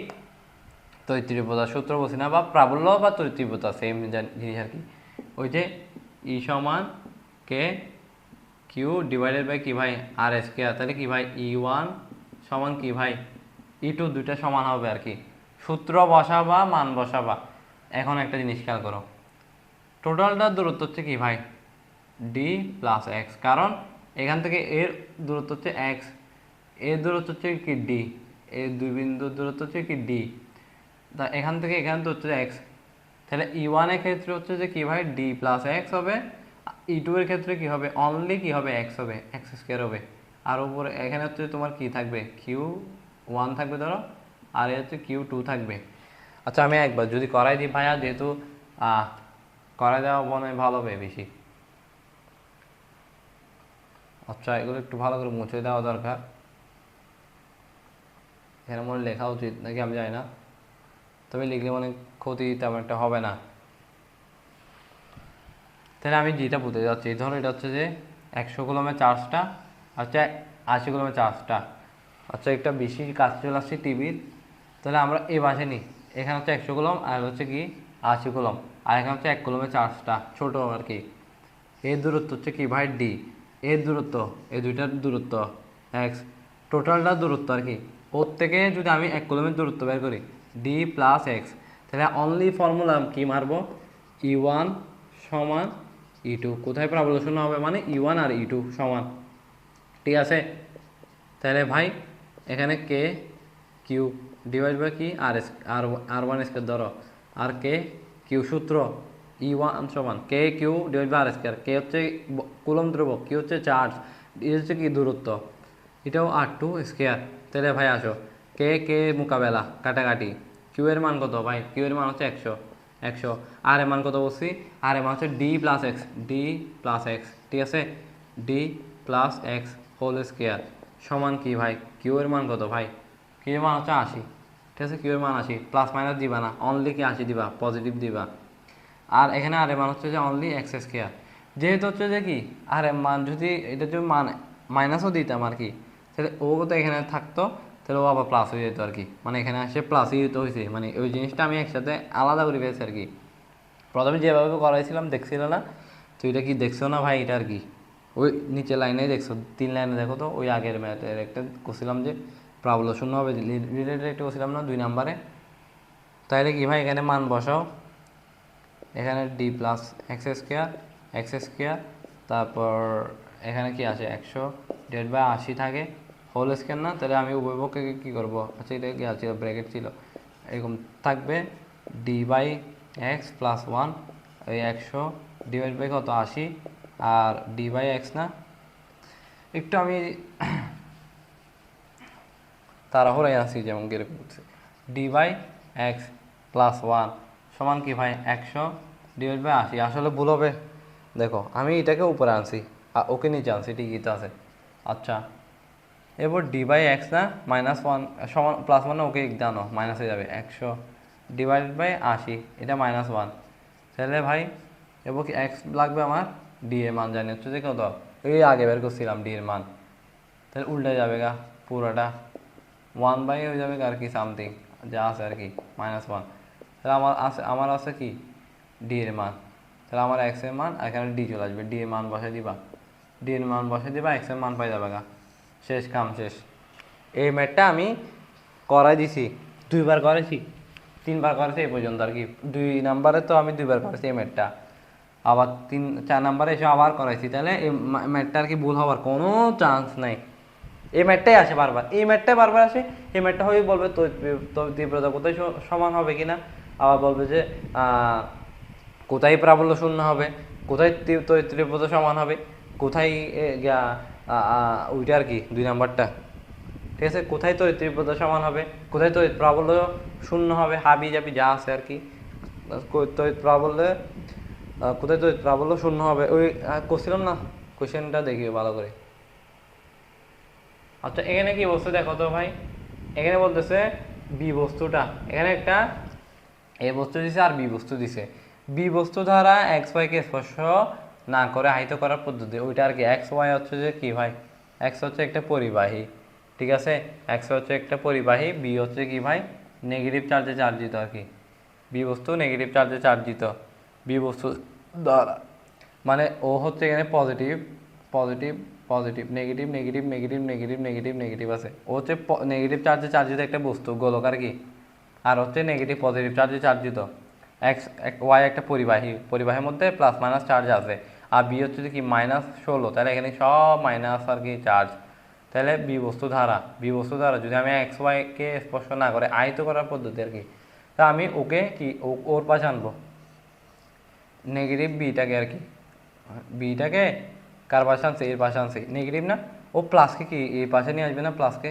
তড়িৎ তীব্রতার সূত্র বলছি না, বা প্রাবল্য বা তড়িৎ তীব্রতা সেম জিনিস আর কি। ওই যে ই সমান কে কিউ ডিভাইডেড বাই কি ভাই আর স্কয়ার। তাহলে কি ভাই E1 সমান কি ভাই E2, দুইটা সমান হবে আর কি। সূত্র বসাবা মান বসাবা। এখন একটা জিনিস খেয়াল করো, টোটালটার দূরত্ব হচ্ছে কি ভাই ডি প্লাস এক্স, কারণ এখান থেকে এর দূরত্ব হচ্ছে এক্স, এর দূরত্ব হচ্ছে কি ডি, এর দুই বিন্দুর দূরত্ব হচ্ছে কি ডি, তা এখান থেকে এখানে দূরত্ব হচ্ছে এক্স। তাহলে E1 এর ক্ষেত্রে হচ্ছে যে কি ভাই ডি প্লাস এক্স হবে, E2 এর ক্ষেত্রে কি হবে অনলি কি হবে এক্স হবে, এক্স স্কোয়ার হবে। আর উপরে এখানে হচ্ছে তোমার কি থাকবে Q1 থাকবে ধরো, আর এ হচ্ছে Q2 থাকবে। আচ্ছা আমি একবার যদি করাই দিই ভাইয়া, যেহেতু করাই দেওয়া মনে হয় ভালো হবে বেশি। আচ্ছা এগুলো একটু ভালো করে মুছে দেওয়া দরকার, এখানে মনে লেখা উচিত নাকি আমি জানি না, তবে লিখলে মনে ক্ষতি তেমন একটা হবে না। তাহলে আমি যেটা বলতে যাচ্ছি, ধরো এটা হচ্ছে যে 100 কুলম্বের চার্জটা, আচ্ছা 80 কুলম্বের চার্জটা, আচ্ছা একটা বেশি কাজ চলে আসছে টিভির। তাহলে আমরা এই পাশে নিই, এখানে হচ্ছে 100 কুলম্ব আর হচ্ছে কি 80 কুলম্ব, আর এখানে হচ্ছে 1 কুলম্বের চার্জটা ছোটো আর কি। এর দূরত্ব হচ্ছে কি ভাই ডি, এর দূরত্ব এই দুইটার দূরত্ব এক্স, টোটালটার দূরত্ব আর কি। ওর থেকে যদি আমি 1 কুলম্বের দূরত্ব বের করি ডি প্লাস এক্স, তাহলে অনলি ফর্মুলা কি মারবো E1 সমান E2, কোথায় প্রাবল্য শূন্য হবে মানে E1 আর E2 সমান, ঠিক আছে। তাহলে ভাই এখানে কে কিউ ডিভাইড বাই কি আর ওয়ান স্কোয়ার ধরো, আর কে কিউ সূত্র E1 সমান K Q divide by R square. K হচ্ছে কুলম্ব ধ্রুবক, কি হচ্ছে চার্জ, এ হচ্ছে কি দূরত্ব, এটাও R2 স্কোয়ার। তাহলে ভাই আসো কে কে মোকাবেলা কাটাকাটি, কিউ এর মান কত ভাই, কিউ এর মান হচ্ছে 100, আর এর মান কত বলছি, আর এর মান হচ্ছে ডি প্লাস এক্স, ঠিক আছে, D plus X whole square সমান কি ভাই কিউ এর মান কত ভাই, কিউ এর মান হচ্ছে 80, ঠিক আছে, কিউ এর মান 80, প্লাস মাইনাস দিবা না, অনলি কি 80 দিবা, পজিটিভ দিবা। আর এখানে আর এর মান হচ্ছে যে অনলি এক্স স্কোয়ার, যেহেতু হচ্ছে যে কি আর এর মান যদি এটা যদি মান মাইনাসও দিতাম আর কি, তাহলে ও তো এখানে থাকতো, তাহলে ও আবার প্লাস হয়ে যেত আর কি, মানে এখানে আসে প্লাসই তো হয়েছে, মানে ওই জিনিসটা আমি একসাথে আলাদা করে ফেলছি আর কি। প্রথমে যেভাবে করাইছিলাম দেখছিল না, তো এটা কি দেখছো না ভাই, এটা আর কি ওই নিচে লাইনেই দেখছো, 3 লাইনে দেখো তো, ওই আগের ম্যাথের একটা করছিলাম যে প্রাবল্য শূন্য হবে রিলেটেড একটা করছিলাম না 2 নাম্বারে। তাইলে কি ভাই এখানে মান বসাও, এখানে ডি প্লাস এক্স স্কোয়ার, তারপর এখানে কি আছে 100 ডিভাইড বাই 80 থাকে হোল স্কোয়ার না, তাহলে আমি উভয় পক্ষে কী করবো, আচ্ছা এটা কি ছিল ব্র্যাকেট ছিল, এরকম থাকবে ডি বাই এক্স প্লাস 1, এই 100 ডিভাইড বাই কত 80, আর ডি বাই এক্স না, একটু আমি তাড়াহুড়াই আছি যেমন কিরকম করছি, ডি বাই এক্স প্লাস 1 সমান কি ভাই 100 ডিভাইড বাই 80, আসলে ভুল হবে, দেখো আমি এটাকে উপরে আনছি আর ওকে নিচে আনছি, ঠিকই তো আছে। আচ্ছা এরপর ডি বাই এক্স না -1 সমান প্লাস মানে ওকে জানো মাইনাস হয়ে যাবে, 100 ডিভাইডেড বাই 80, এটা -1, তাহলে ভাই এরপর কি এক্স লাগবে আমার, ডি এর মান জানি হচ্ছে যে কত, এই আগে বের করছিলাম ডি এর মান, তাহলে উল্টে যাবে গা পুরোটা 1 বাই হয়ে যাবে আর কি সামথিং যা আছে আর কি -1, তাহলে আমার আছে কি ডি এর মান, তাহলে আমার এক্স এর মান আর এখানে ডি চলে আসবে, ডি এর মান বসে দিবা, এক্স এর মান পাই যাবে গা, শেষ কাম শেষ। এই ম্যাথটা আমি করাই দিছি 2বার করেছি, 3বার করেছি এই পর্যন্ত আর কি, 2 নাম্বারে তো আমি 2বার করেছি এই ম্যাথটা, আবার 4 নাম্বারে এসে আবার করাইছি, তাহলে এই ম্যাথটা আর কি ভুল হওয়ার কোনো চান্স নাই। এই ম্যাথটাই আসে বারবার, আসে, এই ম্যাথটা হয়ে বলবে তীব্রতা কোথায় সমান হবে কিনা, আবার বলবে যে কোথায় প্রাবল্য শূন্য হবে, কোথায় তীব্রতা সমান হবে, কোথায় ওইটা আর কি 2 নাম্বারটা, ঠিক আছে, কোথায় তড়িৎ তীব্রতা সমান হবে, কোথায় তড়িৎ প্রাবল্য শূন্য হবে, হাবি জাবি যা আছে আর কি, তড়িৎ প্রাবল্যে কোথায় তড়িৎ প্রাবল্য শূন্য হবে, ওই করছিলাম না কোশ্চেনটা দেখি ভালো করে। আচ্ছা এখানে কি বস্তু দেখো তো ভাই, এখানে বলতেছে বি বস্তুটা, এখানে একটা এ বস্তু দিছে আর বি বস্তু দিছে। বি বস্তু দ্বারা এক্স ওয়াইকে স্পর্শ না করে আহিত করার পদ্ধতি ওইটা আর কি। এক্স ওয়াই হচ্ছে যে কি ভাই, এক্স হচ্ছে একটা পরিবাহী, ঠিক আছে, এক্স হচ্ছে একটা পরিবাহী, বি হচ্ছে কি ভাই নেগেটিভ চার্জে চার্জিত আর কি। বি বস্তু নেগেটিভ চার্জে চার্জিত, বি বস্তু দ্বারা মানে ও হচ্ছে এখানে positive positive positive negative negative negative negative negative negative আছে। ও হচ্ছে নেগেটিভ চার্জে চার্জিত একটা বস্তু গোলক আর কি, আর হচ্ছে নেগেটিভ পজিটিভ চার্জে চার্জিত। এক্স ওয়াই একটা পরিবাহী, পরিবাহীর মধ্যে প্লাস মাইনাস চার্জ আছে। আর বি হচ্ছে কি -16, তাহলে এখানে সব মাইনাস আর কি চার্জ। তাহলে বি বস্তু ধারা, বি বস্তু ধারা যদি আমি এক্স ওয়াইকে স্পর্শ না করে আহিত করার পদ্ধতি আর কি, তা আমি ওকে কি ওর পাশে আনবো নেগেটিভ বিটাকে আর কি, বিটাকে কার পাশে আনছে, এর পাশে আনছে নেগেটিভ না, ও প্লাসকে কি এই পাশে নিয়ে আসবে না প্লাসকে,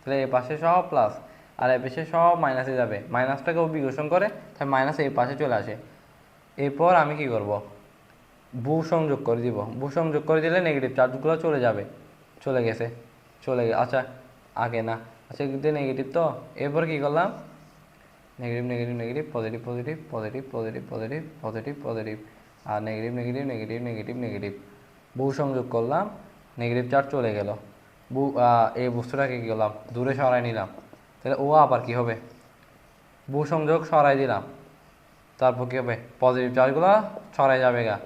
তাহলে এ পাশে সব প্লাস আর এ পাশে সব মাইনাসে যাবে, মাইনাসটাকে ও বিঘোষণ করে তাই মাইনাস এই পাশে চলে আসে। এরপর আমি কি করব, ভূ সংযোগ করে দিব, ভূ সংযোগ করে দিলে নেগেটিভ চার্জগুলো চলে যাবে, চলে গেছে, আচ্ছা আগে না, আচ্ছা কিন্তু নেগেটিভ তো, এরপর কি করলাম negative negative negative positive positive positive positive positive positive positive আর negative negative negative negative negative বহু সংযোগ করলাম, নেগেটিভ চার্জ চলে গেল। এই বস্তুটাকে কী করলাম দূরে সরাই নিলাম, তাহলে ও আবার কী হবে বহু সংযোগ সরাই দিলাম, তারপর কী হবে পজিটিভ চার্জগুলো ছড়াই যাবে গা,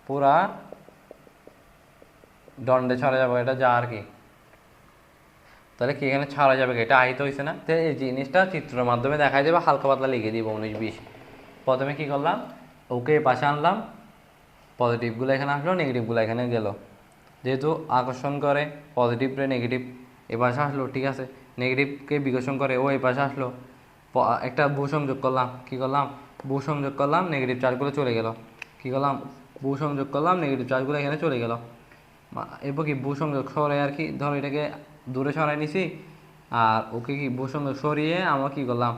পুরা দণ্ডে ছড়া যাবে, এটা যা আর কি। তাহলে কি এখানে ছাড়া যাবে, এটা আহিত হয়েছে না, তো এই জিনিসটা চিত্রের মাধ্যমে দেখাই দেবে, হালকা পাতলা লিখে দিব 19-20। প্রথমে কি করলাম ওকে পাশে আনলাম, পজিটিভগুলো এখানে আসলো, নেগেটিভগুলো এখানে গেল, যেহেতু আকর্ষণ করে পজিটিভ রে নেগেটিভ এ পাশে আসলো, ঠিক আছে, নেগেটিভকে বিকর্ষণ করে ও এই পাশে আসলো, একটা ভূসংযোগ করলাম, কি করলাম ভূসংযোগ করলাম, নেগেটিভ চার্জগুলো চলে গেল, কি করলাম ভূসংযোগ করলাম, নেগেটিভ চার্জগুলো এখানে চলে গেল। এরপর কি ভূসংযোগ সরাই আর কি, ধরো এটাকে দূরে সরাই নিছি, আর ওকে কি ভূসংযোগ সরিয়ে আমরা কি করলাম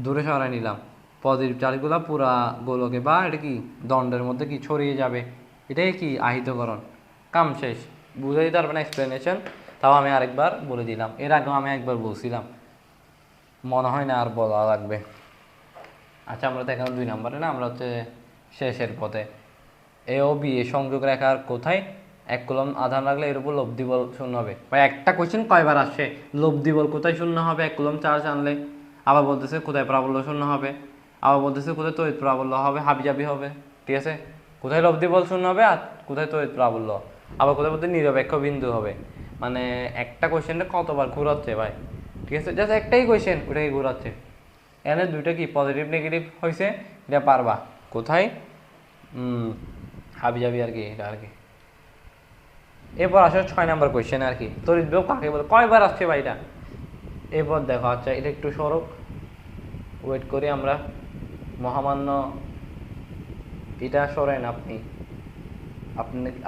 দূরে সরাই নিলাম, পজিটিভ চার্জগুলো পুরা গোলকে বা এটা কি দণ্ডের মধ্যে কি ছড়িয়ে যাবে, এটাই কি আহিতকরণ। কাম শেষ, বুঝে দিতে পারবে না এক্সপ্লেনেশন, তাও আমি আরেকবার বলে দিলাম, এর আগেও আমি একবার বলছিলাম, মনে হয় না আর বলা লাগবে। আচ্ছা আমরা তো এখন 2 নম্বরে না, আমরা হচ্ছে শেষের পথে। এ ও বি এ সংযোগ রেখার কোথায় 1 কুলম আধান রাখলে এর উপর লব্ধি বল শূন্য হবে। ভাই একটা কোয়েশ্চেন কয়বার আসছে, লব্ধি বল কোথায় শূন্য হবে 1 কুলম চার্জ আনলে, আবার বলতেছে কোথায় প্রাবল্য শূন্য হবে, আবার বলতেছে কোথায় তড়িৎ প্রাবল্য হবে, হাবিজাবি হবে, ঠিক আছে, কোথায় লব্ধি বল শূন্য হবে আর কোথায় তড়িৎ প্রাবল্য, আবার কোথায় বলতে নিরপেক্ষ বিন্দু হবে। মানে একটা কোয়েশ্চেনটা কতবার ঘুরাচ্ছে ভাই, ঠিক আছে, জাস্ট একটাই কোয়েশ্চেন ওটাকে ঘুরাচ্ছে। এখানে দুইটা কি পজিটিভ নেগেটিভ হয়েছে, এটা পারবা কোথায় হাবিজাবি আর কি, এটা আর কি। এরপর আসলে 6 নম্বর কোয়েশ্চেন আর কি, তড়িৎ বিভব কাকে বলে, কয়বার আসছে ভাই এটা। এরপর দেখো, আচ্ছা এটা একটু সরক, ওয়েট করি আমরা, মহামান্য এটা সরেন আপনি,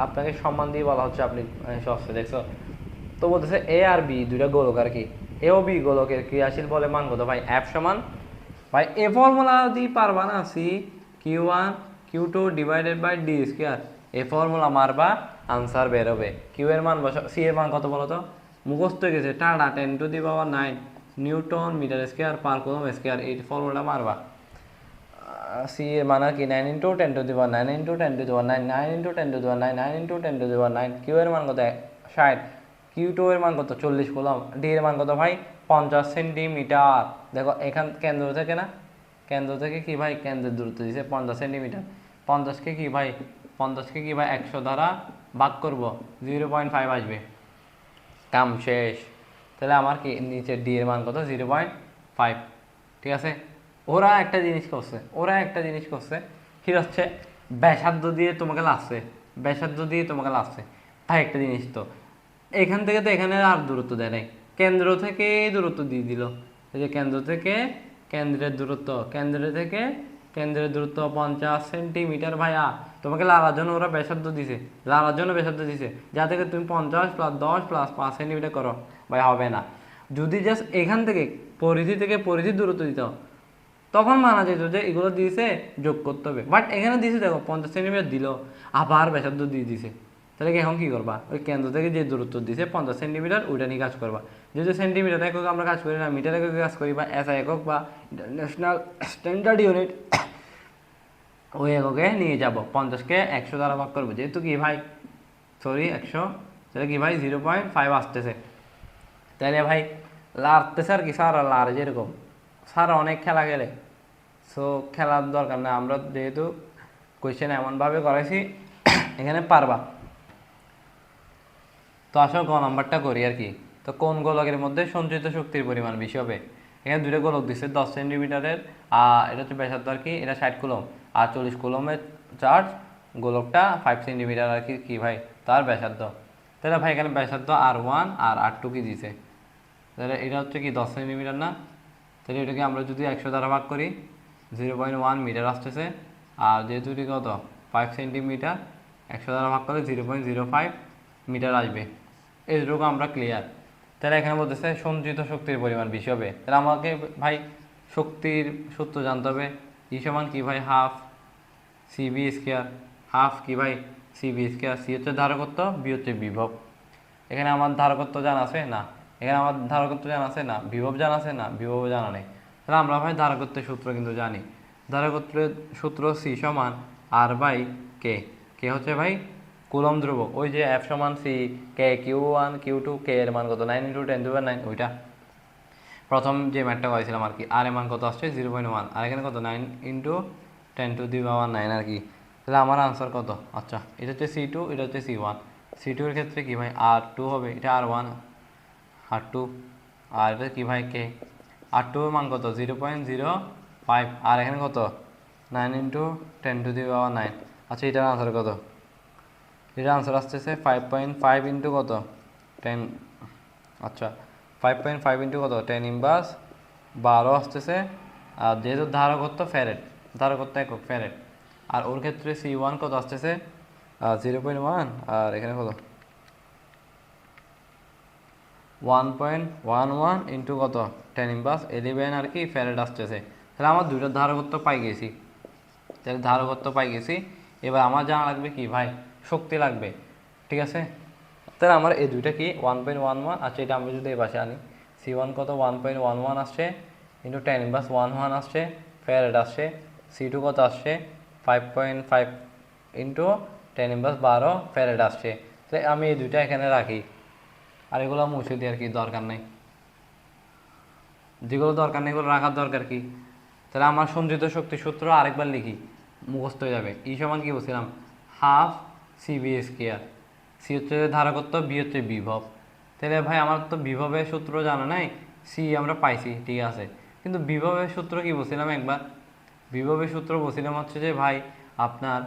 আপনাকে সম্মান দিয়ে বলা হচ্ছে, আপনি সস্তে দেখছো তো, বলতেছে এ আর বি দুইটা গোলক আর কি, এ ও বি গোলকের ক্রিয়াশীল বলে মান কত ভাই, এফ সমান ভাই এ ফর্মুলা দিয়ে পারবা না, C Q1 Q2 divided by D square, এই ফর্মুলা মারবা আনসার বের হবে। কিউ এর মান বসা, সি এর মান কত বলো তো, মুখস্থ হয়ে গেছে টাটা 10⁻⁹ newton metre square per coulomb square, এই ফর্মুলা মারবা। সি এর মান কি 9 × 10⁹ 9 × 10⁹ 9 × 10⁹ 9 × 10⁹ কিউ এর মান কত 60, Q2 এর মান কত 40 কুলম, ডি এর মান কত ভাই 50 সেন্টিমিটার। দেখো এখান কেন্দ্র থেকে না, কেন্দ্র থেকে কি ভাই কেন্দ্রের দূরত্ব দিছে 50 সেন্টিমিটার, 50কে কি ভাই 100 দ্বারা ভাগ করব 0.5 আসবে, কাম শেষ। তাহলে আমার কি নিচে ডি এর মান কত 0.5, ঠিক আছে। ওরা একটা জিনিস করছে কি হচ্ছে ব্যাসার্ধ দিয়ে তোমাকে লাগছে, ভাই একটা জিনিস তো, এখান থেকে তো এখানে আর দূরত্ব দেয় নাই, কেন্দ্র থেকে দূরত্ব দিয়ে দিল, এই যে কেন্দ্র থেকে কেন্দ্রের দূরত্ব 50 সেন্টিমিটার। ভাইয়া তোমাকে লাগার জন্য ওরা ব্যাসার্ধ দিছে, যা থেকে তুমি 50 + 10 + 5 সেন্টিমিটার করো, ভাই হবে না। যদি জাস্ট এখান থেকে পরিধির দূরত্ব দিত তখন মানা যেত যে এগুলো দিয়েছে যোগ করতে হবে, বাট এখানে দিয়েছে দেখো 50 সেন্টিমিটার দিল, আবার ব্যাসার্ধ দিয়ে দিছে, তাহলে কি এখন কী করবা, ওই কেন্দ্র থেকে যে দূরত্ব দিছে 50 সেন্টিমিটার ওইটা নিয়ে কাজ করবা। যেহেতু সেন্টিমিটার একক আমরা কাজ করি না, মিটার একক কাজ করি বা এসআই একক বা ইন্টারন্যাশনাল স্ট্যান্ডার্ড ইউনিট, ওই এককে নিয়ে যাব। 50কে 100 দ্বারা ভাগ করবো, যেহেতু কি ভাই সরি 100, তাহলে কি ভাই 0.5 আসতেছে। তাহলে ভাই লাড়তেছে আর কি, সারা লাড়ে যেরকম সারা অনেক খেলা গেলে, সো খেলার দরকার না, আমরা যেহেতু কোয়েশ্চেন এমনভাবে করাইছি এখানে পারবা। তো আসলে গ নাম্বারটা করি আর কি। তো কোন গোলকের মধ্যে সঞ্চিত শক্তির পরিমাণ বেশি হবে? এখানে দুটো গোলক দিচ্ছে 10 সেন্টিমিটারের, এটা হচ্ছে ব্যাসার্ধ আর কি, এটা 60 কুলম আর 40 কুলমের চার্জ, গোলকটা 5 সেন্টিমিটার আর কি, কি ভাই তার ব্যাসার্ধ। তাহলে ভাই এখানে ব্যাসার্ধ R1 আর R2 কি দিছে, তাহলে এটা হচ্ছে কি 10 সেন্টিমিটার না, তাহলে এটাকে আমরা যদি 100 দ্বারা ভাগ করি 0.1 মিটার আসতেছে, আর যেহেতু এটি কত 5 সেন্টিমিটার, 100 দ্বারা ভাগ করলে 0.05 মিটার আসবে। এইটুকু আমরা ক্লিয়ার। তাহলে এখানে বলতেছে সঞ্চিত শক্তির পরিমাণ বেশি হবে, তাহলে আমাকে ভাই শক্তির সূত্র জানতে হবে। ই সমান কি ভাই হাফ সিবি স্কোয়ার, হাফ কি ভাই সিবি স্কোয়ার, সি হচ্ছে ধারকত্ব, বি হচ্ছে বিভব। এখানে আমার ধারকত্ব জানা আছে না, এখানে আমার ধারকত্ব জানা আছে না, বিভব জানা আছে না, বিভব জানা নেই। তাহলে আমরা ভাই ধারকত্বের সূত্র কিন্তু জানি, ধারকত্বের সূত্র সি সমান আর বাই কে, কে হচ্ছে ভাই কুলম ধ্রুবক, ওই যে এফ সমান সি কে Q1 Q2, কে এর মান কত 9 × 10⁹, ওইটা প্রথম যে ম্যাথটা করেছিলাম আর কি। আর এর মান কত আসছে 0.1, আর এখানে কত 9 × 10⁹ আর কি। তাহলে আমার আনসার কত, আচ্ছা এটা হচ্ছে C2, এটা হচ্ছে C1। C2 এর ক্ষেত্রে কি ভাই R2 হবে, এটা R1 R2, আর এটা কি ভাই কে, R2 এর মান কত 0.05, আর এখানে কত 9 × 10⁹। আচ্ছা এটার আনসার কত, এটার আনসার আসতেছে 5.5 ইন্টু কত 10, আচ্ছা 5.5 ইন্টু কত 10⁻12 আসতেছে। আর যেহেতু ধারকত্ব ফ্যারেড, ধারকত্ব একক ফ্যারেড, আর ওর ক্ষেত্রে C1 কত আসতেছে 0.1, আর এখানে কত 1.11 ইন্টু কত 10⁻11 আর কি ফ্যারেড আসতেছে। তাহলে আমার দুইটা ধারকত্ব পাই গেছি, তাহলে ধারকত্ব পাই গেছি। এবার আমার জানা লাগবে কি ভাই শক্তি লাগবে, ঠিক আছে। তাহলে আমার এই দুইটা কি 1.11, আচ্ছা এটা আমরা যদি এই পাশে আনি, C1 কত 1.11 আসছে ইন্টু 10⁻11 আসছে ফ্যারেড আসছে, C2 কত আসছে 5.5 ইন্টু 10⁻12 ফ্যারেড আসছে। তাহলে আমি এই দুইটা এখানে রাখি, আর এগুলো মুছে দিই আর কি, দরকার নেই, যেগুলো দরকার নেই এগুলো রাখার দরকার কি। তাহলে আমার সঞ্চিত শক্তি সূত্র আরেকবার লিখি, মুখস্থ হয়ে যাবে। ই সমান কি বলছিলাম হাফ সিবি স্কোয়ার, সি হচ্ছে ধারকত্ব, বি হচ্ছে বিভব। তাহলে ভাই আমার তো বিভবের সূত্র জানা নাই, সি আমরা পাইছি ঠিক আছে, কিন্তু বিভবের সূত্র কি বলছিলাম একবার, বিভবের সূত্র বলছিলাম হচ্ছে যে ভাই আপনার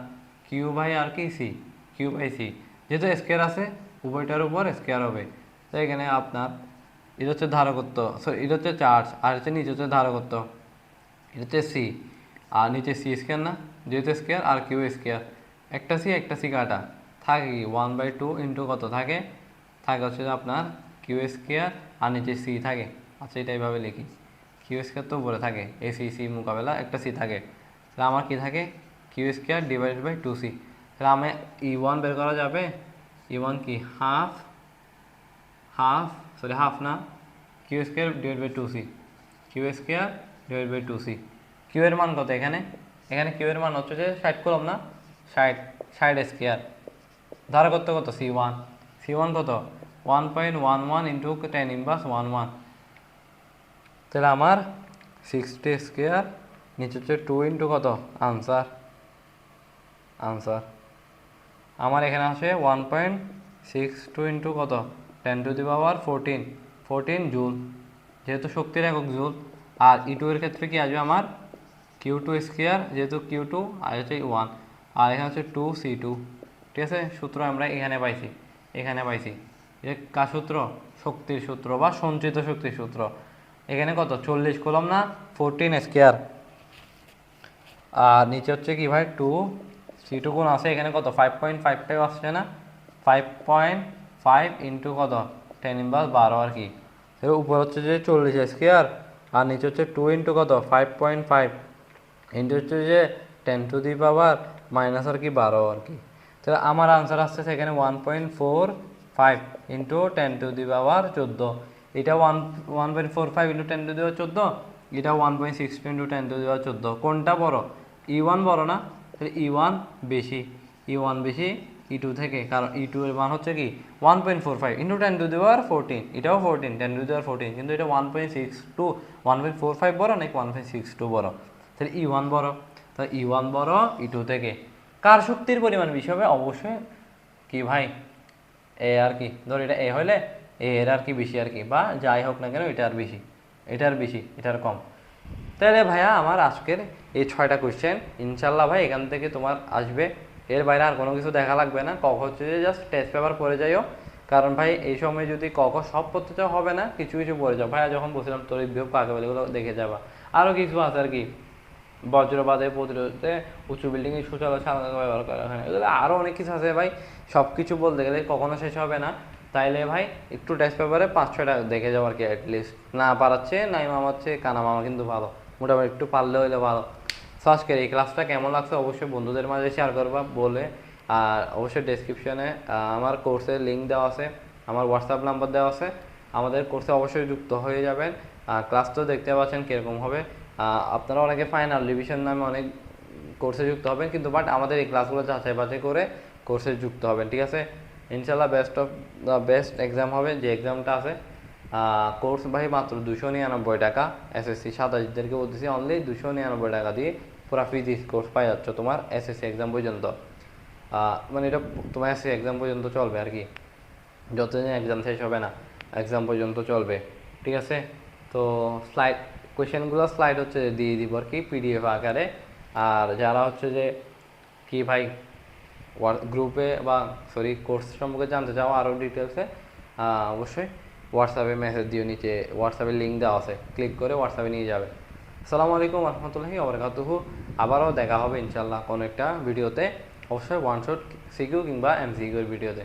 কিউ বাই আর কি সি, কিউ বাই সি, যেহেতু স্কোয়ার আছে উভয়টার উপর স্কোয়ার হবে। তো এখানে আপনার এটা হচ্ছে ধারকত্ব, সরি এটা হচ্ছে চার্জ, আর হচ্ছে নিচে হচ্ছে ধারকত্ব, এটা হচ্ছে সি, আর নিচে সি স্কোয়ার না, যেহেতু স্কোয়ার আর কিউ স্কোয়ার, একটা সি কাটা থাকে কি 1/2 ইন্টু কত থাকে, থাকে হচ্ছে আপনার কিউ স্কোয়ার আর নিচে সি থাকে। আচ্ছা এটা এইভাবে লিখি, কিউ স্কোয়ার তো উপরে থাকে, এ সি সি মোকাবেলা একটা সি থাকে, তাহলে আমার কি থাকে Q square divided by 2c। তাহলে আমি E1 বের করা যাবে, E1 কি হাফ হাফ না Q square divide by 2c, Q square divide by 2c। Q এর মান কত এখানে, এখানে কিউ এর মান হচ্ছে যে 60 কুলম না, 60 স্কোয়ার, ধারকত্ব কত C1 কত 1.11 ইন্টু 10⁻11, তাহলে আমার 60 স্কোয়ার নিচে হচ্ছে 2 ইন্টু কত আনসার আমার এখানে আসে 1.62 ইন্টু কত 10⁻14 জুল, যেহেতু শক্তির একক জুল। আর E2 এর ক্ষেত্রে কি আসবে আমার Q2 স্কোয়ার, যেহেতু Q2 আর হচ্ছে 1, আর এখানে হচ্ছে 2C2, ঠিক আছে। সূত্র আমরা এখানে পাইছি, এটা কার সূত্র, শক্তির সূত্র বা সঞ্চিত শক্তির সূত্র। এখানে কত 40 কুলম না 14 স্কোয়ার, আর নিচে হচ্ছে কি ভাই 2C2 কোণ আছে, এখানে কত 5.5 আসছে না, 5.5 ইন্টু কত 10⁻12 আর কি। উপর হচ্ছে যে 40 স্কোয়ার, আর নিচে হচ্ছে 2 ইন্টু কত 5.5 ইন্টু হচ্ছে যে 10⁻⁻12 আর কি 12 আর কি। তাহলে আমার আনসার আসছে সেখানে 1.45 ইন্টু 10⁻14। এটা 1.45 ইন্টু 10⁻14, এটা 1.62 ইন্টু 10⁻14। কোনটা বড়? E1 বড় না? তাহলে E1 বেশি, E1 বেশি E2 থেকে, কারণ E2 এর মান হচ্ছে কি 1.45 ইন্টু 10⁻14, এটাও 14, 10⁻14, কিন্তু এটা 1.62, 1.45 বড় নাকি 1.62 বড়? তাহলে E1 বড়। তাহলে E1 বড় E2 থেকে। কার শক্তির পরিমাণ বেশি হবে? অবশ্যই কি ভাই, এ আর কি, ধর এটা এ হলে এর আর কি বেশি আর কি, বা যাই হোক না কেন এটা আর বেশি, এটার বেশি এটার কম। তাহলে ভাইয়া আমার আজকের এই 6টা কোয়েশ্চেন ইনশাল্লাহ ভাই এখান থেকে তোমার আসবে, এর বাইরে আর কোনো কিছু দেখা লাগবে না। ক খ হচ্ছে যে জাস্ট টেস্ট পেপার পড়ে যাইও, কারণ ভাই এই সময় যদি ক খ সব পড়তে চাও হবে না, কিছু কিছু পড়ে যাও। ভাইয়া যখন বলছিলাম তড়িৎ বিভব কাকে বলে এগুলো দেখে যাবা, আরও কিছু আছে আর কি, বজ্রপাতের প্রতিরোধে উঁচু বিল্ডিংয়ে শৌচালয় সাধারণত ব্যবহার করা হয়, এগুলো আরও অনেক কিছু আছে ভাই, সব কিছু বলতে গেলে কখনো শেষ হবে না। তাইলে ভাই একটু টেস্ট পেপারে 5-6টা দেখে যাও আর কি, অ্যাটলিস্ট না পারাচ্ছে নাই মামাচ্ছে, কানা মামা কিন্তু ভালো, মোটামুটি একটু পারলে হইলে ভালো। সো আজকের এই ক্লাসটা কেমন লাগছে অবশ্যই বন্ধুদের মাঝে শেয়ার করবা বলে, আর অবশ্যই ডেসক্রিপশনে আমার কোর্সের লিঙ্ক দেওয়া আছে, আমার হোয়াটসঅ্যাপ নাম্বার দেওয়া আছে, আমাদের কোর্সে অবশ্যই যুক্ত হয়ে যাবেন। ক্লাস তো দেখতে পাচ্ছেন কীরকম হবে। আপনারা অনেকে ফাইনাল রিভিশন নামে অনেক কোর্সে যুক্ত হবেন, কিন্তু বাট আমাদের এই ক্লাসগুলো যাচাই বাছাই করে কোর্সে যুক্ত হবেন, ঠিক আছে? ইনশাল্লাহ best of the best exam হবে যে এক্সামটা আছে। কোর্স ভাই মাত্র 299 টাকা, এসএসসি 27দেরকে বলতেছি অনলি 299 টাকা দিয়ে পুরো ফিজিক্স কোর্স পাই যাচ্ছ তোমার এসএসসি এক্সাম পর্যন্ত। মানে এটা তোমার এসএসসি এক্সাম পর্যন্ত চলবে আর কি, যতদিন এক্সাম শেষ হবে না এক্সাম পর্যন্ত চলবে, ঠিক আছে? তো স্লাইড কোয়েশ্চেনগুলো স্লাইড হচ্ছে দিয়ে দিব আর কি পিডিএফ আকারে। আর যারা হচ্ছে যে কি ভাই গ্রুপে বা সরি কোর্স সম্পর্কে জানতে চাও আরও ডিটেলসে, অবশ্যই হোয়াটসঅ্যাপে মেসেজ দিও, নিচে হোয়াটসঅ্যাপের লিঙ্ক দেওয়া আছে, ক্লিক করে হোয়াটসঅ্যাপে নিয়ে যাবে। আসসালামু আলাইকুম রহমতুল্লাহি ওয়া বারাকাতুহু। আবারও দেখা হবে ইনশাল্লাহ কোনো একটা ভিডিওতে, অবশ্যই ওয়ান শট সিকিউ কিংবা এমসিকিউর ভিডিওতে।